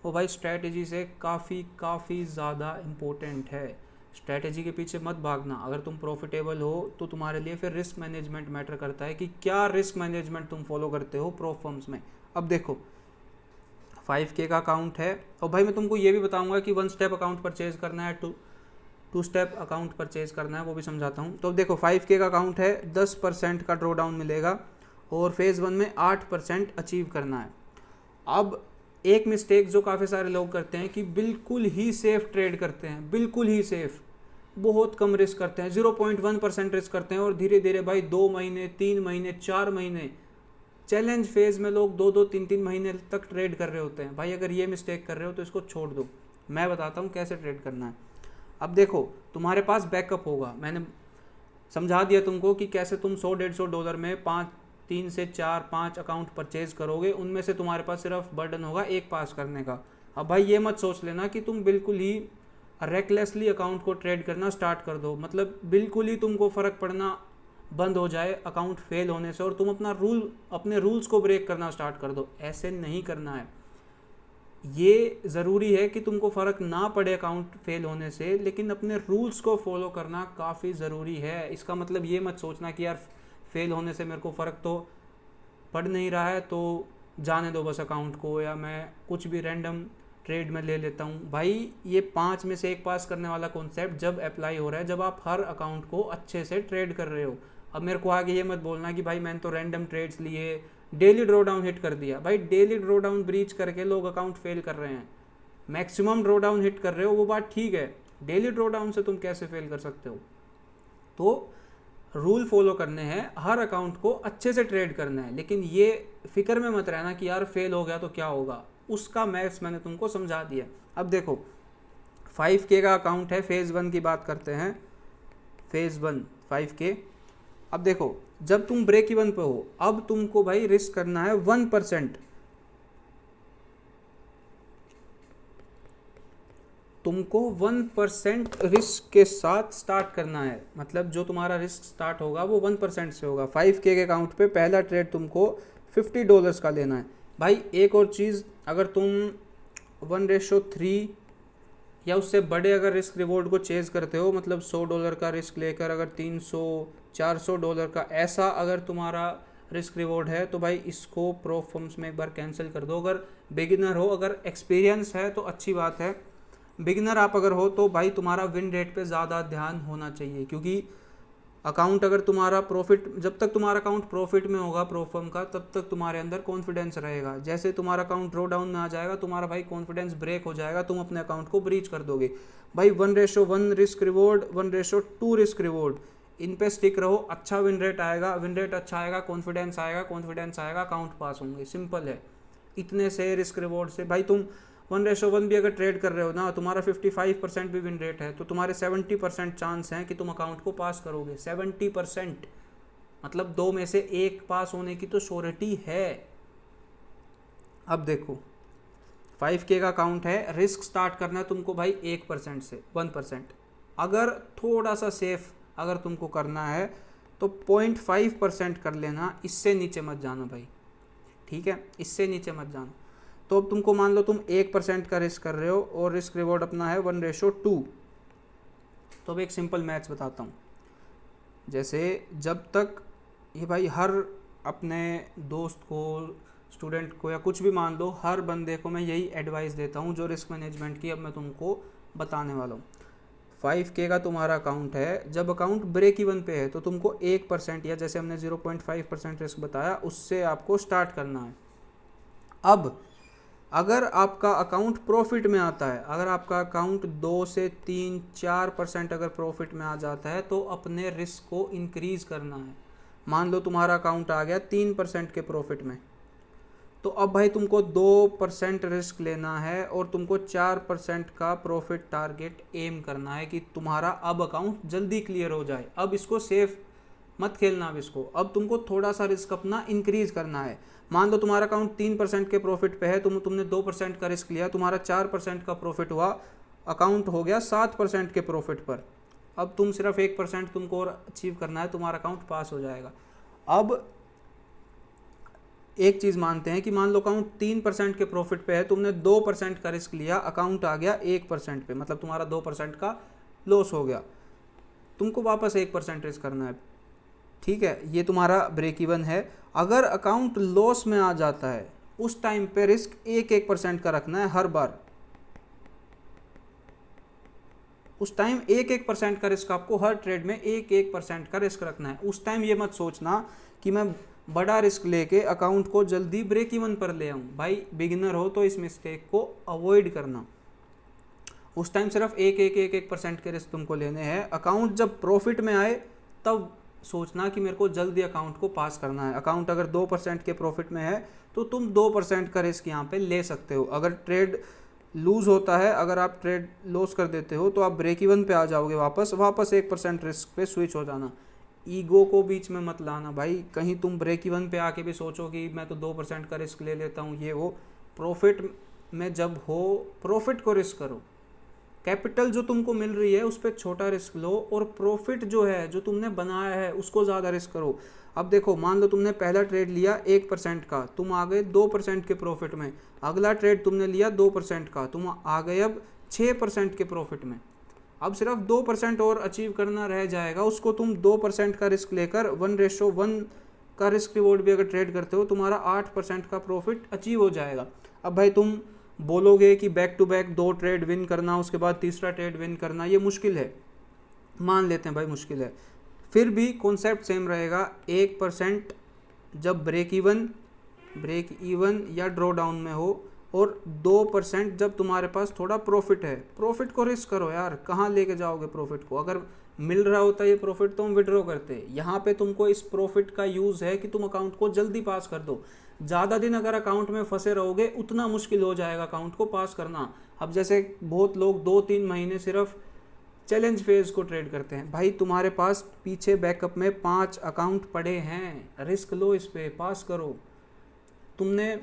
Speaker 1: वो भाई स्ट्रेटजी से काफ़ी ज़्यादा इम्पोर्टेंट है। स्ट्रेटजी के पीछे मत भागना। अगर तुम प्रॉफिटेबल हो तो तुम्हारे लिए फिर रिस्क मैनेजमेंट मैटर करता है कि क्या रिस्क मैनेजमेंट तुम फॉलो करते हो प्रो फर्म्स में। अब देखो 5K का अकाउंट है, और भाई मैं तुमको ये भी बताऊंगा कि 1 स्टेप अकाउंट परचेज करना है, 2 स्टेप अकाउंट परचेज करना है, वो भी समझाता हूँ। तो देखो 5K का अकाउंट है, 10% का ड्रॉ डाउन मिलेगा और फेज़ 1 में 8% अचीव करना है। अब एक मिस्टेक जो काफ़ी सारे लोग करते हैं कि बिल्कुल ही सेफ ट्रेड करते हैं, बिल्कुल ही सेफ, बहुत कम रिस्क करते हैं, 0.1% रिस्क करते हैं, और धीरे धीरे भाई 2 महीने, 3 महीने, 4 महीने, चैलेंज फेज़ में लोग 2-2, 3-3 महीने तक ट्रेड कर रहे होते हैं। भाई अगर ये मिस्टेक कर रहे हो तो इसको छोड़ दो, मैं बताता हूँ कैसे ट्रेड करना है। अब देखो तुम्हारे पास बैकअप होगा, मैंने समझा दिया तुमको कि कैसे तुम $100-150 में 3 से 4-5 अकाउंट परचेज करोगे, उनमें से तुम्हारे पास सिर्फ बर्डन होगा एक पास करने का। अब भाई ये मत सोच लेना कि तुम बिल्कुल ही रेकलेसली अकाउंट को ट्रेड करना स्टार्ट कर दो, मतलब बिल्कुल ही तुमको फ़र्क पड़ना बंद हो जाए अकाउंट फेल होने से और तुम अपने रूल्स को ब्रेक करना स्टार्ट कर दो। ऐसे नहीं करना है। ये ज़रूरी है कि तुमको फ़र्क ना पड़े अकाउंट फेल होने से, लेकिन अपने रूल्स को फॉलो करना काफ़ी ज़रूरी है। इसका मतलब ये मत सोचना कि यार फेल होने से मेरे को फ़र्क तो पड़ नहीं रहा है तो जाने दो बस अकाउंट को, या मैं कुछ भी रैंडम ट्रेड में ले लेता हूँ। भाई ये 5 में से एक पास करने वाला कॉन्सेप्ट जब अप्लाई हो रहा है, जब आप हर अकाउंट को अच्छे से ट्रेड कर रहे हो, अब मेरे को आगे ये मत बोलना कि भाई मैंने तो रैंडम ट्रेड्स लिए, डेली ड्रॉ डाउन हिट कर दिया। भाई डेली ड्रॉ डाउन ब्रीच करके लोग अकाउंट फेल कर रहे हैं। मैक्सिमम ड्रॉ डाउन हिट कर रहे हो वो बात ठीक है, डेली ड्रॉ डाउन से तुम कैसे फेल कर सकते हो? तो रूल फॉलो करने हैं, हर अकाउंट को अच्छे से ट्रेड करना है, लेकिन ये फिक्र में मत रहना कि यार फेल हो गया तो क्या होगा, उसका मैथ्स मैंने तुमको समझा दिया। अब देखो 5K का अकाउंट है, फेज़ 1 की बात करते हैं, फेज़ 1 5K। अब देखो जब तुम ब्रेक इवन पे हो, अब तुमको भाई रिस्क करना है 1%। तुमको 1% रिस्क के साथ स्टार्ट करना है, मतलब जो तुम्हारा रिस्क स्टार्ट होगा वो 1% से होगा। 5K के अकाउंट पे पहला ट्रेड तुमको $50 का लेना है। भाई एक और चीज़, अगर तुम 1:3 या उससे बड़े अगर रिस्क रिवॉर्ड को चेज करते हो, मतलब $100 का रिस्क लेकर अगर $300-400 का ऐसा अगर तुम्हारा रिस्क रिवॉर्ड है, तो भाई इसको प्रो फर्म्स में एक बार कैंसिल कर दो। अगर बिगिनर हो, अगर एक्सपीरियंस है तो अच्छी बात है, बिगिनर आप अगर हो तो भाई तुम्हारा विन रेट पे ज़्यादा ध्यान होना चाहिए, क्योंकि अकाउंट अगर तुम्हारा प्रॉफिट, जब तक तुम्हारा अकाउंट प्रॉफिट में होगा प्रो फर्म का, तब तक तुम्हारे अंदर कॉन्फिडेंस रहेगा। जैसे तुम्हारा अकाउंट ड्रॉ डाउन में आ जाएगा, तुम्हारा भाई कॉन्फिडेंस ब्रेक हो जाएगा, तुम अपने अकाउंट को ब्रीच कर दोगे। भाई 1:1 रिस्क रिवॉर्ड, 1:2 रिस्क रिवॉर्ड, इन पे स्टिक रहो, अच्छा विन रेट आएगा, विन रेट अच्छा आएगा, कॉन्फिडेंस आएगा, कॉन्फिडेंस आएगा, अकाउंट पास होंगे। सिंपल है, इतने से रिस्क रिवॉर्ड से भाई तुम 1:1 भी अगर ट्रेड कर रहे हो ना, तुम्हारा 55% भी विन रेट है, तो तुम्हारे 70% चांस हैं कि तुम अकाउंट को पास करोगे। 70%, मतलब 2 में से 1 पास होने की तो श्योरिटी है। अब देखो 5K का अकाउंट है, रिस्क स्टार्ट करना है तुमको भाई 1% से 1%। अगर थोड़ा सा सेफ अगर तुमको करना है तो 0.5% कर लेना, इससे नीचे मत जाना भाई, ठीक है, इससे नीचे मत जाना। तो अब तुमको मान लो तुम 1% का रिस्क कर रहे हो और रिस्क रिवॉर्ड अपना है 1:2। तो अब एक सिंपल मैथ्स बताता हूँ। जैसे जब तक ये भाई हर अपने दोस्त को, स्टूडेंट को, या कुछ भी मान लो, हर बंदे को मैं यही एडवाइस देता हूँ जो रिस्क मैनेजमेंट की अब मैं तुमको बताने वाला हूँ। 5K का तुम्हारा अकाउंट है, जब अकाउंट ब्रेक इवन पे है तो तुमको 1% या जैसे हमने 0.5% रिस्क बताया उससे आपको स्टार्ट करना है। अब अगर आपका अकाउंट प्रॉफिट में आता है, अगर आपका अकाउंट 2 से 3-4% अगर प्रॉफिट में आ जाता है, तो अपने रिस्क को इंक्रीज़ करना है। मान लो तुम्हारा अकाउंट आ गया 3% के प्रॉफिट में, तो अब भाई तुमको 2% रिस्क लेना है और तुमको 4% का प्रॉफिट टारगेट एम करना है कि तुम्हारा अब अकाउंट जल्दी क्लियर हो जाए। अब इसको सेफ मत खेलना, अब इसको अब तुमको थोड़ा सा रिस्क अपना इंक्रीज करना है। मान लो तुम्हारा अकाउंट 3% के प्रॉफिट पे है, तुमने 2% का रिस्क लिया, तुम्हारा 4% का प्रॉफिट हुआ, अकाउंट हो गया 7% के प्रॉफिट पर। अब तुम सिर्फ 1% तुमको और अचीव करना है, तुम्हारा अकाउंट पास हो जाएगा। अब एक चीज़ मानते हैं कि मान लो अकाउंट 3% के प्रॉफिट पे है, तुमने 2% का रिस्क लिया, अकाउंट आ गया 1% पे, मतलब तुम्हारा 2% का लॉस हो गया, तुमको वापस 1% रिस्क करना है, ठीक है, ये तुम्हारा ब्रेक इवन है। अगर अकाउंट लॉस में आ जाता है उस टाइम पे रिस्क 1% का रखना है हर बार। उस टाइम 1% का रिस्क आपको हर ट्रेड में 1% का रिस्क रखना है। उस टाइम ये मत सोचना कि मैं बड़ा रिस्क लेके अकाउंट को जल्दी ब्रेक इवन पर ले आऊँ। भाई बिगिनर हो तो इस मिस्टेक को अवॉइड करना। उस टाइम सिर्फ 1% के रिस्क तुमको लेने हैं। अकाउंट जब प्रॉफिट में आए तब सोचना कि मेरे को जल्दी अकाउंट को पास करना है। अकाउंट अगर 2% के प्रॉफिट में है तो तुम 2% का रिस्क यहाँ पे ले सकते हो। अगर ट्रेड लूज़ होता है, अगर आप ट्रेड लॉस कर देते हो तो आप ब्रेक इवन पे आ जाओगे, वापस 1% रिस्क पे स्विच हो जाना। ईगो को बीच में मत लाना भाई, कहीं तुम ब्रेक इवन पे आके भी सोचो कि मैं तो 2% का रिस्क ले लेता हूँ, ये वो। प्रॉफिट में जब हो, प्रॉफिट को रिस्क करो। कैपिटल जो तुमको मिल रही है उस पर छोटा रिस्क लो, और प्रॉफिट जो है जो तुमने बनाया है उसको ज़्यादा रिस्क करो। अब देखो, मान लो तुमने पहला ट्रेड लिया 1% का, तुम आ गए 2% के प्रॉफिट में। अगला ट्रेड तुमने लिया 2% का, तुम आ गए अब 6% के प्रॉफिट में। अब सिर्फ 2% और अचीव करना रह जाएगा, उसको तुम 2% का रिस्क लेकर 1:1 का रिस्क रिवॉर्ड भी अगर ट्रेड करते हो, तुम्हारा 8% का प्रॉफिट अचीव हो जाएगा। अब भाई तुम बोलोगे कि back to back 2 trade win करना, उसके बाद तीसरा ट्रेड विन करना, ये मुश्किल है, मान लेते हैं भाई मुश्किल है। फिर भी कॉन्सेप्ट सेम रहेगा। 1% जब ब्रेक इवन या ड्रॉ डाउन में हो, और 2% जब तुम्हारे पास थोड़ा प्रॉफिट है। प्रॉफिट को रिस्क करो यार, कहाँ लेके जाओगे प्रॉफिट को? अगर मिल रहा होता ये प्रॉफिट तो हम विड्रॉ करते। यहाँ पे तुमको इस प्रॉफिट का यूज़ है कि तुम अकाउंट को जल्दी पास कर दो। ज़्यादा दिन अगर अकाउंट में फंसे रहोगे उतना मुश्किल हो जाएगा अकाउंट को पास करना। अब जैसे बहुत लोग 2-3 महीने सिर्फ चैलेंज फेज को ट्रेड करते हैं। भाई तुम्हारे पास पीछे बैकअप में 5 अकाउंट पड़े हैं, रिस्क लो, इस पे पास करो। तुमने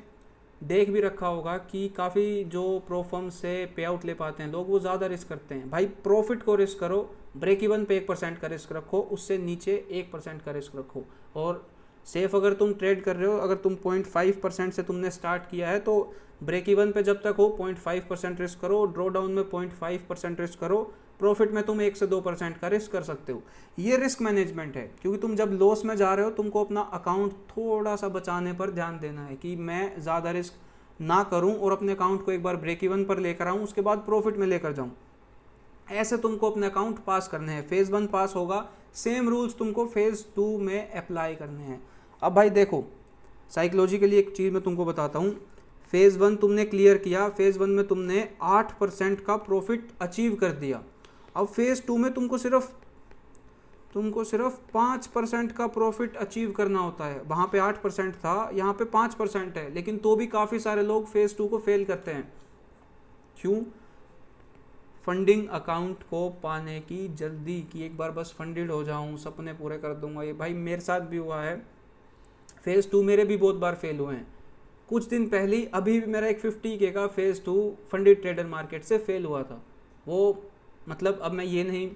Speaker 1: देख भी रखा होगा कि काफ़ी जो प्रो फर्म से पे आउट ले पाते हैं लोग, वो ज़्यादा रिस्क करते हैं। भाई प्रॉफिट को रिस्क करो, ब्रेक इवन पे 1% का रिस्क रखो, उससे नीचे 1% का रिस्क रखो। और सेफ अगर तुम ट्रेड कर रहे हो, अगर तुम 0.5% से तुमने स्टार्ट किया है तो ब्रेक इवन पे जब तक हो 0.5% रिस्क करो, ड्रॉ डाउन में 0.5% रिस्क करो, प्रॉफिट में तुम 1 से 2% का रिस्क कर सकते हो। ये रिस्क मैनेजमेंट है, क्योंकि तुम जब लॉस में जा रहे हो तुमको अपना अकाउंट थोड़ा सा बचाने पर ध्यान देना है कि मैं ज़्यादा रिस्क ना करूं और अपने अकाउंट को एक बार ब्रेक इवन पर लेकर आऊं, उसके बाद प्रॉफिट में लेकर जाऊं। ऐसे तुमको अपने अकाउंट पास करने हैं। फेज़ 1 पास होगा, सेम रूल्स तुमको फेज़ 2 में अप्लाई करने हैं। अब भाई देखो, साइकोलॉजी के लिए एक चीज़ मैं तुमको बताता हूँ। फेज़ 1 तुमने क्लियर किया, फेज़ 1 में तुमने 8% का प्रॉफिट अचीव कर दिया। अब फेज़ 2 में तुमको सिर्फ 5% का प्रॉफिट अचीव करना होता है। वहाँ पे 8% था, यहाँ पे 5% है, लेकिन तो भी काफ़ी सारे लोग फेज़ 2 को फेल करते हैं। क्यों? फंडिंग अकाउंट को पाने की जल्दी, कि एक बार बस फंडेड हो जाऊँ, सपने पूरे कर दूंगा। ये भाई मेरे साथ भी हुआ है। फेज़ 2 मेरे भी बहुत बार फेल हुए हैं। कुछ दिन पहले ही अभी भी मेरा एक 50K का फेज़ 2 फंडेड ट्रेडर मार्केट से फेल हुआ था। वो मतलब अब मैं ये नहीं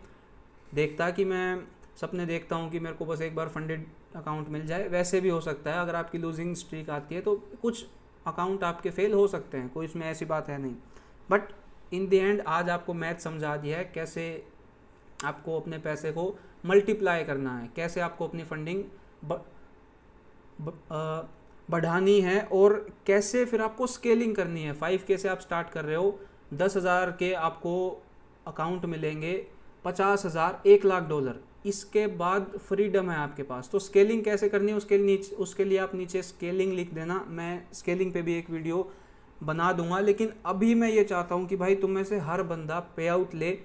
Speaker 1: देखता कि मैं सपने देखता हूँ कि मेरे को बस एक बार फंडेड अकाउंट मिल जाए। वैसे भी हो सकता है, अगर आपकी लूजिंग स्ट्रीक आती है तो कुछ अकाउंट आपके फेल हो सकते हैं, कोई इसमें ऐसी बात है नहीं। बट इन द एंड आज आपको मैथ समझा दिया है, कैसे आपको अपने पैसे को मल्टीप्लाई करना है, कैसे आपको अपनी फंडिंग बढ़ानी है, और कैसे फिर आपको स्केलिंग करनी है। 5K से आप स्टार्ट कर रहे हो, 10,000 के आपको अकाउंट मिलेंगे, 50,000, $1,00,000। इसके बाद फ्रीडम है आपके पास। तो स्केलिंग कैसे करनी है उसके लिए आप नीचे स्केलिंग लिख देना। मैं स्केलिंग पे भी एक वीडियो बना दूंगा, लेकिन अभी मैं ये चाहता हूँ कि भाई तुम में से हर बंदा पे आउट ले।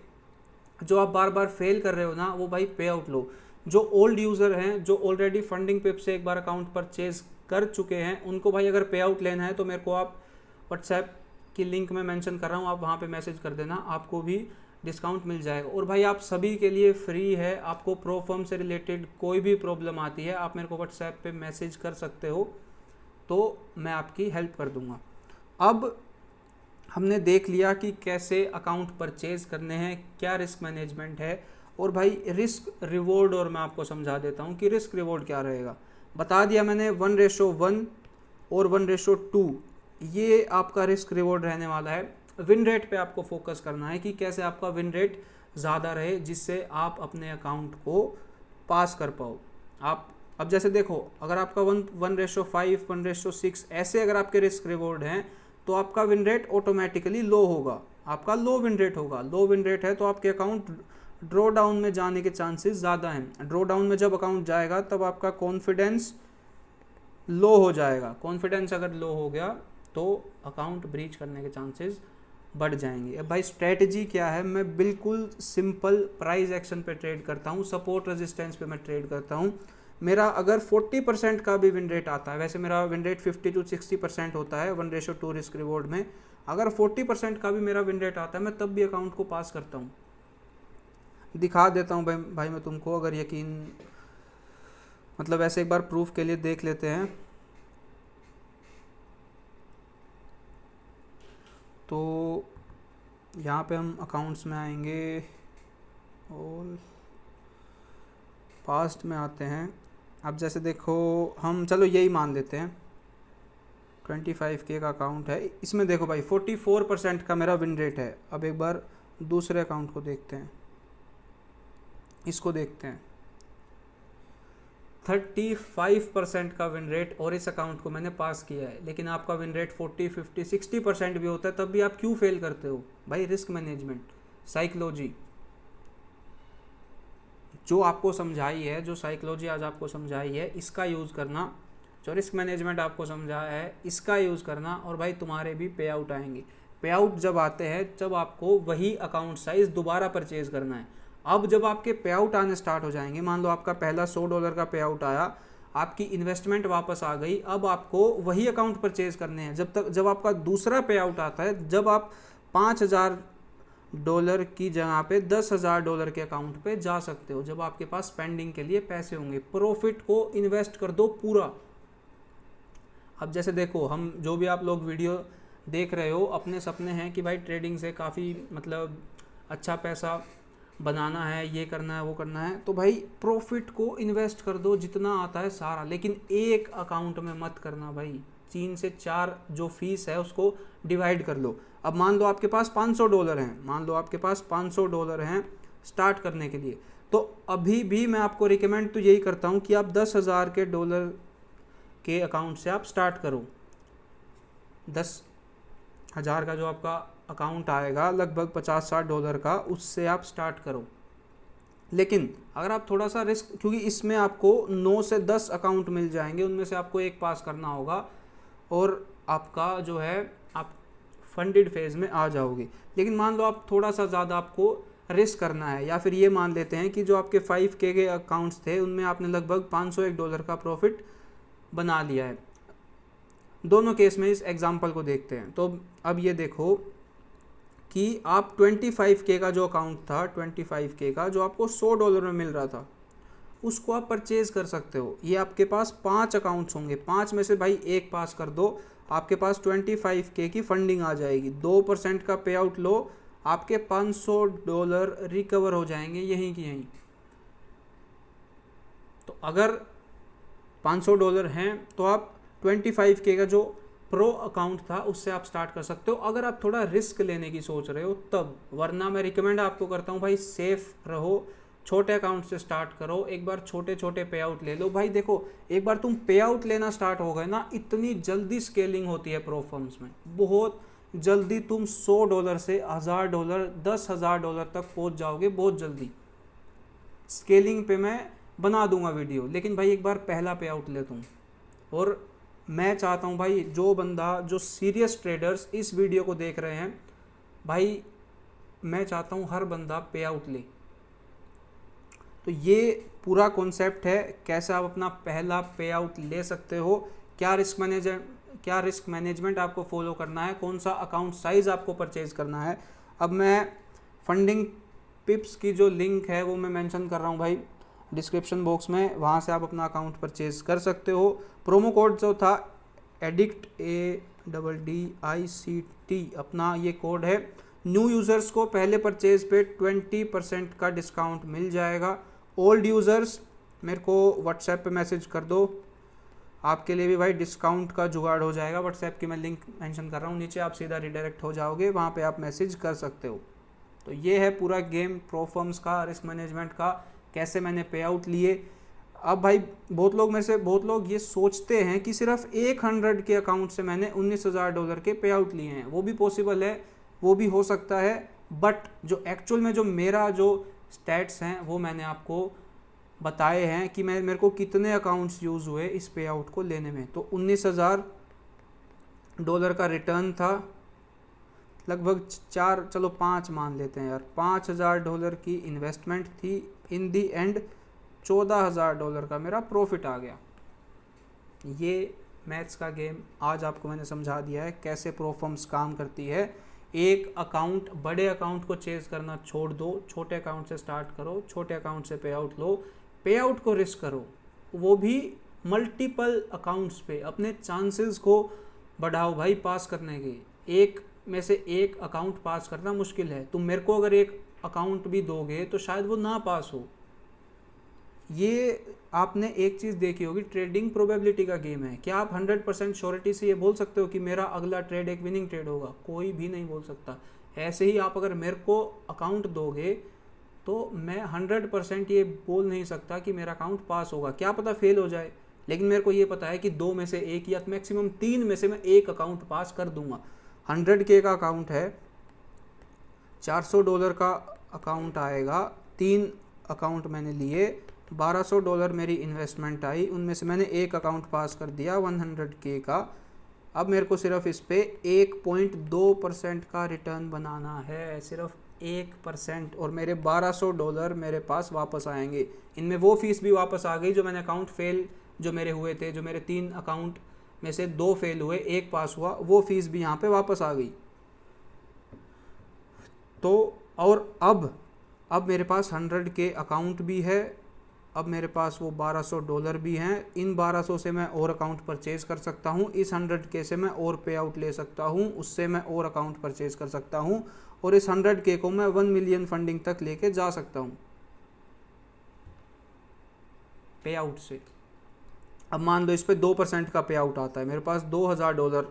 Speaker 1: जो आप बार बार फेल कर रहे हो ना, वो भाई पे आउट लो। जो ओल्ड यूज़र हैं, जो ऑलरेडी फंडिंग पिप से एक बार अकाउंट परचेज कर चुके हैं, उनको भाई अगर पे आउट लेना है तो मेरे को आप व्हाट्सएप की लिंक में मेंशन कर रहा हूँ, आप वहाँ पे मैसेज कर देना, आपको भी डिस्काउंट मिल जाएगा। और भाई आप सभी के लिए फ्री है। आपको प्रो फर्म से रिलेटेड कोई भी प्रॉब्लम आती है, आप मेरे को व्हाट्सएप पे मैसेज कर सकते हो, तो मैं आपकी हेल्प कर दूंगा। अब हमने देख लिया कि कैसे अकाउंट परचेज करने हैं, क्या रिस्क मैनेजमेंट है, और भाई रिस्क रिवॉर्ड, और मैं आपको समझा देता हूँ कि रिस्क रिवॉर्ड क्या रहेगा। बता दिया मैंने 1:1 और 1:2 ये आपका रिस्क रिवॉर्ड रहने वाला है। विन रेट पे आपको फोकस करना है कि कैसे आपका विन रेट ज़्यादा रहे, जिससे आप अपने अकाउंट को पास कर पाओ। आप अब जैसे देखो, अगर आपका 1:5, 1:6 ऐसे अगर आपके रिस्क रिवॉर्ड हैं तो आपका विन रेट ऑटोमेटिकली लो होगा, आपका लो विन रेट होगा। लो विन रेट है तो आपके अकाउंट ड्रॉ डाउन में जाने के चांसेस ज़्यादा हैं। ड्रॉ डाउन में जब अकाउंट जाएगा तब आपका कॉन्फिडेंस लो हो जाएगा। कॉन्फिडेंस अगर लो हो गया तो अकाउंट ब्रीच करने के चांसेस बढ़ जाएंगे। अब भाई स्ट्रेटजी क्या है? मैं बिल्कुल सिंपल प्राइस एक्शन पे ट्रेड करता हूँ, सपोर्ट रेजिस्टेंस पे मैं ट्रेड करता हूँ। मेरा अगर 40% का भी विन रेट आता है, वैसे मेरा विन रेट 50 to 60% होता है 1:2 रिस्क रिवॉर्ड में, अगर 40% का भी मेरा विन रेट आता है मैं तब भी अकाउंट को पास करता हूँ। दिखा देता हूँ भाई मैं तुमको, अगर यकीन मतलब ऐसे एक बार प्रूफ के लिए देख लेते हैं। तो यहाँ पे हम अकाउंट्स में आएंगे और पास्ट में आते हैं। अब जैसे देखो, हम चलो यही मान लेते हैं 25K का अकाउंट है, इसमें देखो भाई 44% का मेरा विन रेट है। अब एक बार दूसरे अकाउंट को देखते हैं, इसको देखते हैं, 35% का विन रेट, और इस अकाउंट को मैंने पास किया है। लेकिन आपका विन रेट 40, 50, 60% भी होता है, तब भी आप क्यों फेल करते हो? भाई रिस्क मैनेजमेंट, साइकोलॉजी। जो आपको समझाई है, जो साइकोलॉजी आज आपको समझाई है, इसका यूज़ करना, जो रिस्क मैनेजमेंट आपको समझाया है इसका यूज़ करना, और भाई तुम्हारे भी पे आउट आएंगे। पे आउट जब आते हैं जब आपको वही अकाउंट साइज दोबारा परचेज करना है। अब जब आपके पे आउट आने स्टार्ट हो जाएंगे, मान लो आपका पहला $100 का पे आउट आया, आपकी इन्वेस्टमेंट वापस आ गई, अब आपको वही अकाउंट परचेज करने हैं। जब आपका दूसरा पे आउट आता है, जब आप $5,000 की जगह पे $10,000 के अकाउंट पे जा सकते हो, जब आपके पास स्पेंडिंग के लिए पैसे होंगे। प्रॉफिट को इन्वेस्ट कर दो पूरा। अब जैसे देखो, हम जो भी आप लोग वीडियो देख रहे हो, अपने सपने हैं कि भाई ट्रेडिंग से काफ़ी मतलब अच्छा पैसा बनाना है, ये करना है, वो करना है, तो भाई प्रॉफिट को इन्वेस्ट कर दो जितना आता है सारा, लेकिन एक अकाउंट में मत करना भाई। 3 से 4 जो फीस है उसको डिवाइड कर लो। अब मान लो आपके पास $500 हैं, मान लो आपके पास $500 हैं स्टार्ट करने के लिए, तो अभी भी मैं आपको रिकमेंड तो यही करता हूँ कि आप $10,000 के अकाउंट से आप स्टार्ट करो। 10,000 का जो आपका अकाउंट आएगा लगभग $50-60 का, उससे आप स्टार्ट करो। लेकिन अगर आप थोड़ा सा रिस्क, क्योंकि इसमें आपको 9 से 10 अकाउंट मिल जाएंगे, उनमें से आपको एक पास करना होगा और आपका जो है आप फंडेड फेज में आ जाओगे। लेकिन मान लो आप थोड़ा सा ज़्यादा आपको रिस्क करना है, या फिर ये मान लेते हैं कि जो आपके 5K के अकाउंट्स थे उनमें आपने लगभग $501 का प्रॉफिट बना लिया है। दोनों केस में इस एग्जांपल को देखते हैं। तो अब ये देखो कि आप 25K का जो अकाउंट था, 25K का जो आपको $100 में मिल रहा था, उसको आप परचेज कर सकते हो। ये आपके पास 5 अकाउंट्स होंगे, 5 में से भाई एक पास कर दो, आपके पास 25K की फंडिंग आ जाएगी। 2% का पे आउट लो, आपके $500 रिकवर हो जाएंगे यहीं की यहीं। तो अगर $500 हैं तो आप 25K का जो प्रो अकाउंट था उससे आप स्टार्ट कर सकते हो, अगर आप थोड़ा रिस्क लेने की सोच रहे हो तब। वरना मैं रिकमेंड आपको करता हूँ भाई सेफ रहो, छोटे अकाउंट से स्टार्ट करो, एक बार छोटे छोटे पे आउट ले लो। भाई देखो, एक बार तुम पे आउट लेना स्टार्ट हो गए ना, इतनी जल्दी स्केलिंग होती है प्रो फर्म्स में, बहुत जल्दी तुम $100 से $1,000 $10,000 तक पहुँच जाओगे बहुत जल्दी। स्केलिंग पे मैं बना दूंगा वीडियो, लेकिन भाई एक बार पहला पे आउट ले तुम। और मैं चाहता हूँ भाई जो बंदा, जो सीरियस ट्रेडर्स इस वीडियो को देख रहे हैं, भाई मैं चाहता हूँ हर बंदा पे आउट ले। तो ये पूरा कॉन्सेप्ट है, कैसे आप अपना पहला पे आउट ले सकते हो, क्या रिस्क मैनेजमेंट आपको फॉलो करना है, कौन सा अकाउंट साइज आपको परचेज करना है। अब मैं फंडिंग पिप्स की जो लिंक है वो मैं मेंशन कर रहा हूँ भाई डिस्क्रिप्शन बॉक्स में, वहाँ से आप अपना अकाउंट परचेज कर सकते हो। प्रोमो कोड जो था एडिक्ट ADDICT अपना ये कोड है। न्यू यूज़र्स को पहले परचेज पे 20% का डिस्काउंट मिल जाएगा। ओल्ड यूज़र्स मेरे को व्हाट्सएप पे मैसेज कर दो, आपके लिए भी भाई डिस्काउंट का जुगाड़ हो जाएगा। व्हाट्सएप की मैं लिंक मेंशन कर रहा हूँ नीचे, आप सीधा रिडायरेक्ट हो जाओगे, वहाँ पे आप मैसेज कर सकते हो। तो ये है पूरा गेम प्रो फर्म्स का, रिस्क मैनेजमेंट का, कैसे मैंने पे आउट लिए। अब भाई बहुत लोग ये सोचते हैं कि सिर्फ 100 के अकाउंट से मैंने $19,000 के पे आउट लिए हैं। वो भी पॉसिबल है, वो भी हो सकता है, बट जो एक्चुअल में जो मेरा जो स्टैट्स हैं वो मैंने आपको बताए हैं कि मेरे को कितने अकाउंट्स यूज़ हुए इस पे आउट को लेने में। तो $19,000 का रिटर्न था, लगभग 4 चलो 5 मान लेते हैं यार, $5,000 की इन्वेस्टमेंट थी, इन दी एंड $14,000 का मेरा प्रॉफिट आ गया। ये मैथ्स का गेम आज आपको मैंने समझा दिया है, कैसे प्रो फर्म्स काम करती है। एक अकाउंट, बड़े अकाउंट को चेज करना छोड़ दो, छोटे अकाउंट से स्टार्ट करो, छोटे अकाउंट से पे आउट लो, पे आउट को रिस्क करो, वो भी मल्टीपल अकाउंट्स पे। अपने चांसेस को बढ़ाओ भाई पास करने के। एक में से एक अकाउंट पास करना मुश्किल है, तुम मेरे को अगर एक अकाउंट भी दोगे तो शायद वो ना पास हो। ये आपने एक चीज़ देखी होगी, ट्रेडिंग प्रोबेबिलिटी का गेम है। क्या आप 100% श्योरिटी से ये बोल सकते हो कि मेरा अगला ट्रेड एक विनिंग ट्रेड होगा? कोई भी नहीं बोल सकता। ऐसे ही आप अगर मेरे को अकाउंट दोगे तो मैं 100% ये बोल नहीं सकता कि मेरा अकाउंट पास होगा, क्या पता फेल हो जाए। लेकिन मेरे को ये पता है कि 2 में से 1 या मैक्सिमम 3 में से मैं एक अकाउंट पास कर दूंगा। 100K का अकाउंट है, $400 का अकाउंट आएगा, 3 अकाउंट मैंने लिए, $1200 मेरी इन्वेस्टमेंट आई, उनमें से मैंने एक अकाउंट पास कर दिया 100K का। अब मेरे को सिर्फ इस पे 1.2% का रिटर्न बनाना है, सिर्फ 1%, और मेरे $1200 मेरे पास वापस आएंगे। इनमें वो फीस भी वापस आ गई जो मैंने अकाउंट फेल जो मेरे हुए थे, जो मेरे 3 अकाउंट में से 2 फेल हुए, 1 पास हुआ, वो फीस भी यहाँ पे वापस आ गई। तो और अब मेरे पास 100K अकाउंट भी है, अब मेरे पास वो $1200 भी हैं। इन 1200 से मैं और अकाउंट परचेज़ कर सकता हूँ, इस 100K से मैं और पे आउट ले सकता हूँ, उससे मैं और अकाउंट परचेज़ कर सकता हूँ, और इस 100K को मैं 1 मिलियन फंडिंग तक लेके जा सकता हूँ पे आउट से। अब मान लो इस पे 2% का पे आउट आता है, मेरे पास $2000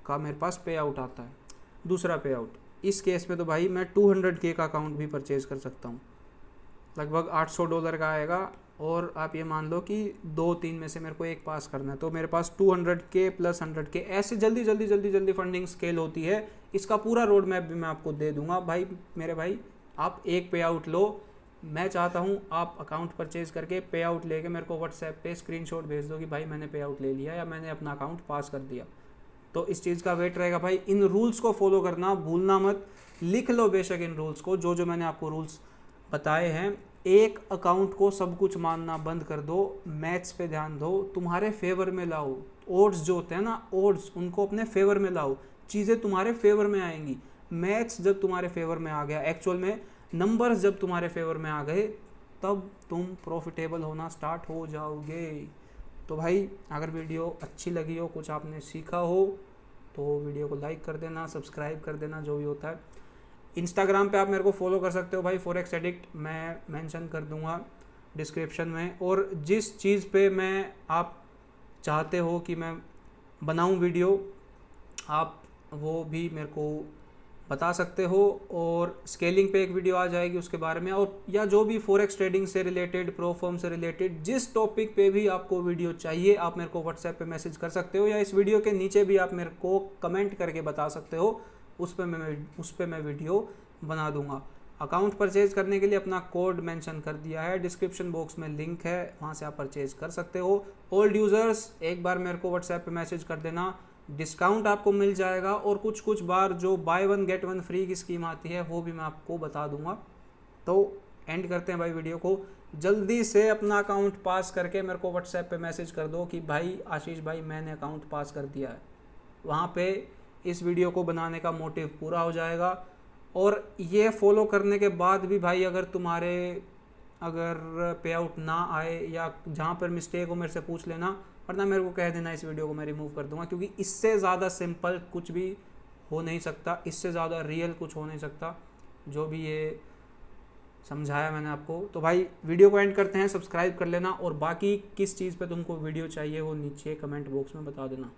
Speaker 1: का मेरे पास पे आउट आता है, दूसरा पे आउट। इस केस में तो भाई मैं 200K का अकाउंट भी परचेज़ कर सकता हूँ, लगभग $800 का आएगा, और आप ये मान लो कि 2-3 में से मेरे को एक पास करना है, तो मेरे पास 200K प्लस 100K, ऐसे जल्दी फंडिंग स्केल होती है। इसका पूरा रोड मैप भी मैं आपको दे दूंगा भाई। मेरे भाई आप एक पे आउट लो, मैं चाहता हूँ आप अकाउंट परचेज़ करके पे आउट लेके मेरे को व्हाट्सएप पे स्क्रीनशॉट भेज दो कि भाई मैंने पे आउट ले लिया या मैंने अपना अकाउंट पास कर दिया। तो इस चीज़ का वेट रहेगा भाई। इन रूल्स को फॉलो करना भूलना मत, लिख लो बेशक इन रूल्स को, जो मैंने आपको रूल्स बताए हैं। एक अकाउंट को सब कुछ मानना बंद कर दो, मैथ्स पे ध्यान दो, तुम्हारे फेवर में लाओ। ओड्स जो होते हैं ना, ओड्स, उनको अपने फेवर में लाओ, चीज़ें तुम्हारे फेवर में आएंगी। मैथ्स जब तुम्हारे फेवर में आ गया, एक्चुअल में नंबर्स जब तुम्हारे फेवर में आ गए, तब तुम प्रॉफिटेबल होना स्टार्ट हो जाओगे। तो भाई अगर वीडियो अच्छी लगी हो, कुछ आपने सीखा हो, तो वीडियो को लाइक कर देना, सब्सक्राइब कर देना, जो भी होता है। इंस्टाग्राम पे आप मेरे को फॉलो कर सकते हो भाई, फॉरेक्स एडिक्ट, मैं मेंशन कर दूंगा डिस्क्रिप्शन में। और जिस चीज़ पे मैं आप चाहते हो कि मैं बनाऊं वीडियो, आप वो भी मेरे को बता सकते हो, और स्केलिंग पे एक वीडियो आ जाएगी उसके बारे में, और या जो भी फॉरेक्स ट्रेडिंग से रिलेटेड, प्रो फर्म से रिलेटेड, जिस टॉपिक पे भी आपको वीडियो चाहिए, आप मेरे को व्हाट्सएप पे मैसेज कर सकते हो, या इस वीडियो के नीचे भी आप मेरे को कमेंट करके बता सकते हो, उस पर मैं वीडियो बना दूंगा। अकाउंट परचेज करने के लिए अपना कोड मेंशन कर दिया है, डिस्क्रिप्शन बॉक्स में लिंक है, वहाँ से आप परचेज कर सकते हो। ओल्ड यूज़र्स एक बार मेरे को व्हाट्सएप पे मैसेज कर देना, डिस्काउंट आपको मिल जाएगा, और कुछ बार जो बाय 1 गेट 1 फ्री की स्कीम आती है वो भी मैं आपको बता दूंगा। तो एंड करते हैं भाई वीडियो को। जल्दी से अपना अकाउंट पास करके मेरे को व्हाट्सएप पे मैसेज कर दो कि भाई आशीष भाई मैंने अकाउंट पास कर दिया है। वहाँ पे इस वीडियो को बनाने का मोटिव पूरा हो जाएगा। और ये फॉलो करने के बाद भी भाई अगर तुम्हारे पे आउट ना आए, या जहाँ पर मिस्टेक हो मेरे से पूछ लेना, वरना मेरे को कह देना, इस वीडियो को मैं रिमूव कर दूंगा, क्योंकि इससे ज़्यादा सिंपल कुछ भी हो नहीं सकता, इससे ज़्यादा रियल कुछ हो नहीं सकता जो भी ये समझाया मैंने आपको। तो भाई वीडियो को एंड करते हैं, सब्सक्राइब कर लेना, और बाकी किस चीज़ पे तुमको वीडियो चाहिए वो नीचे कमेंट बॉक्स में बता देना।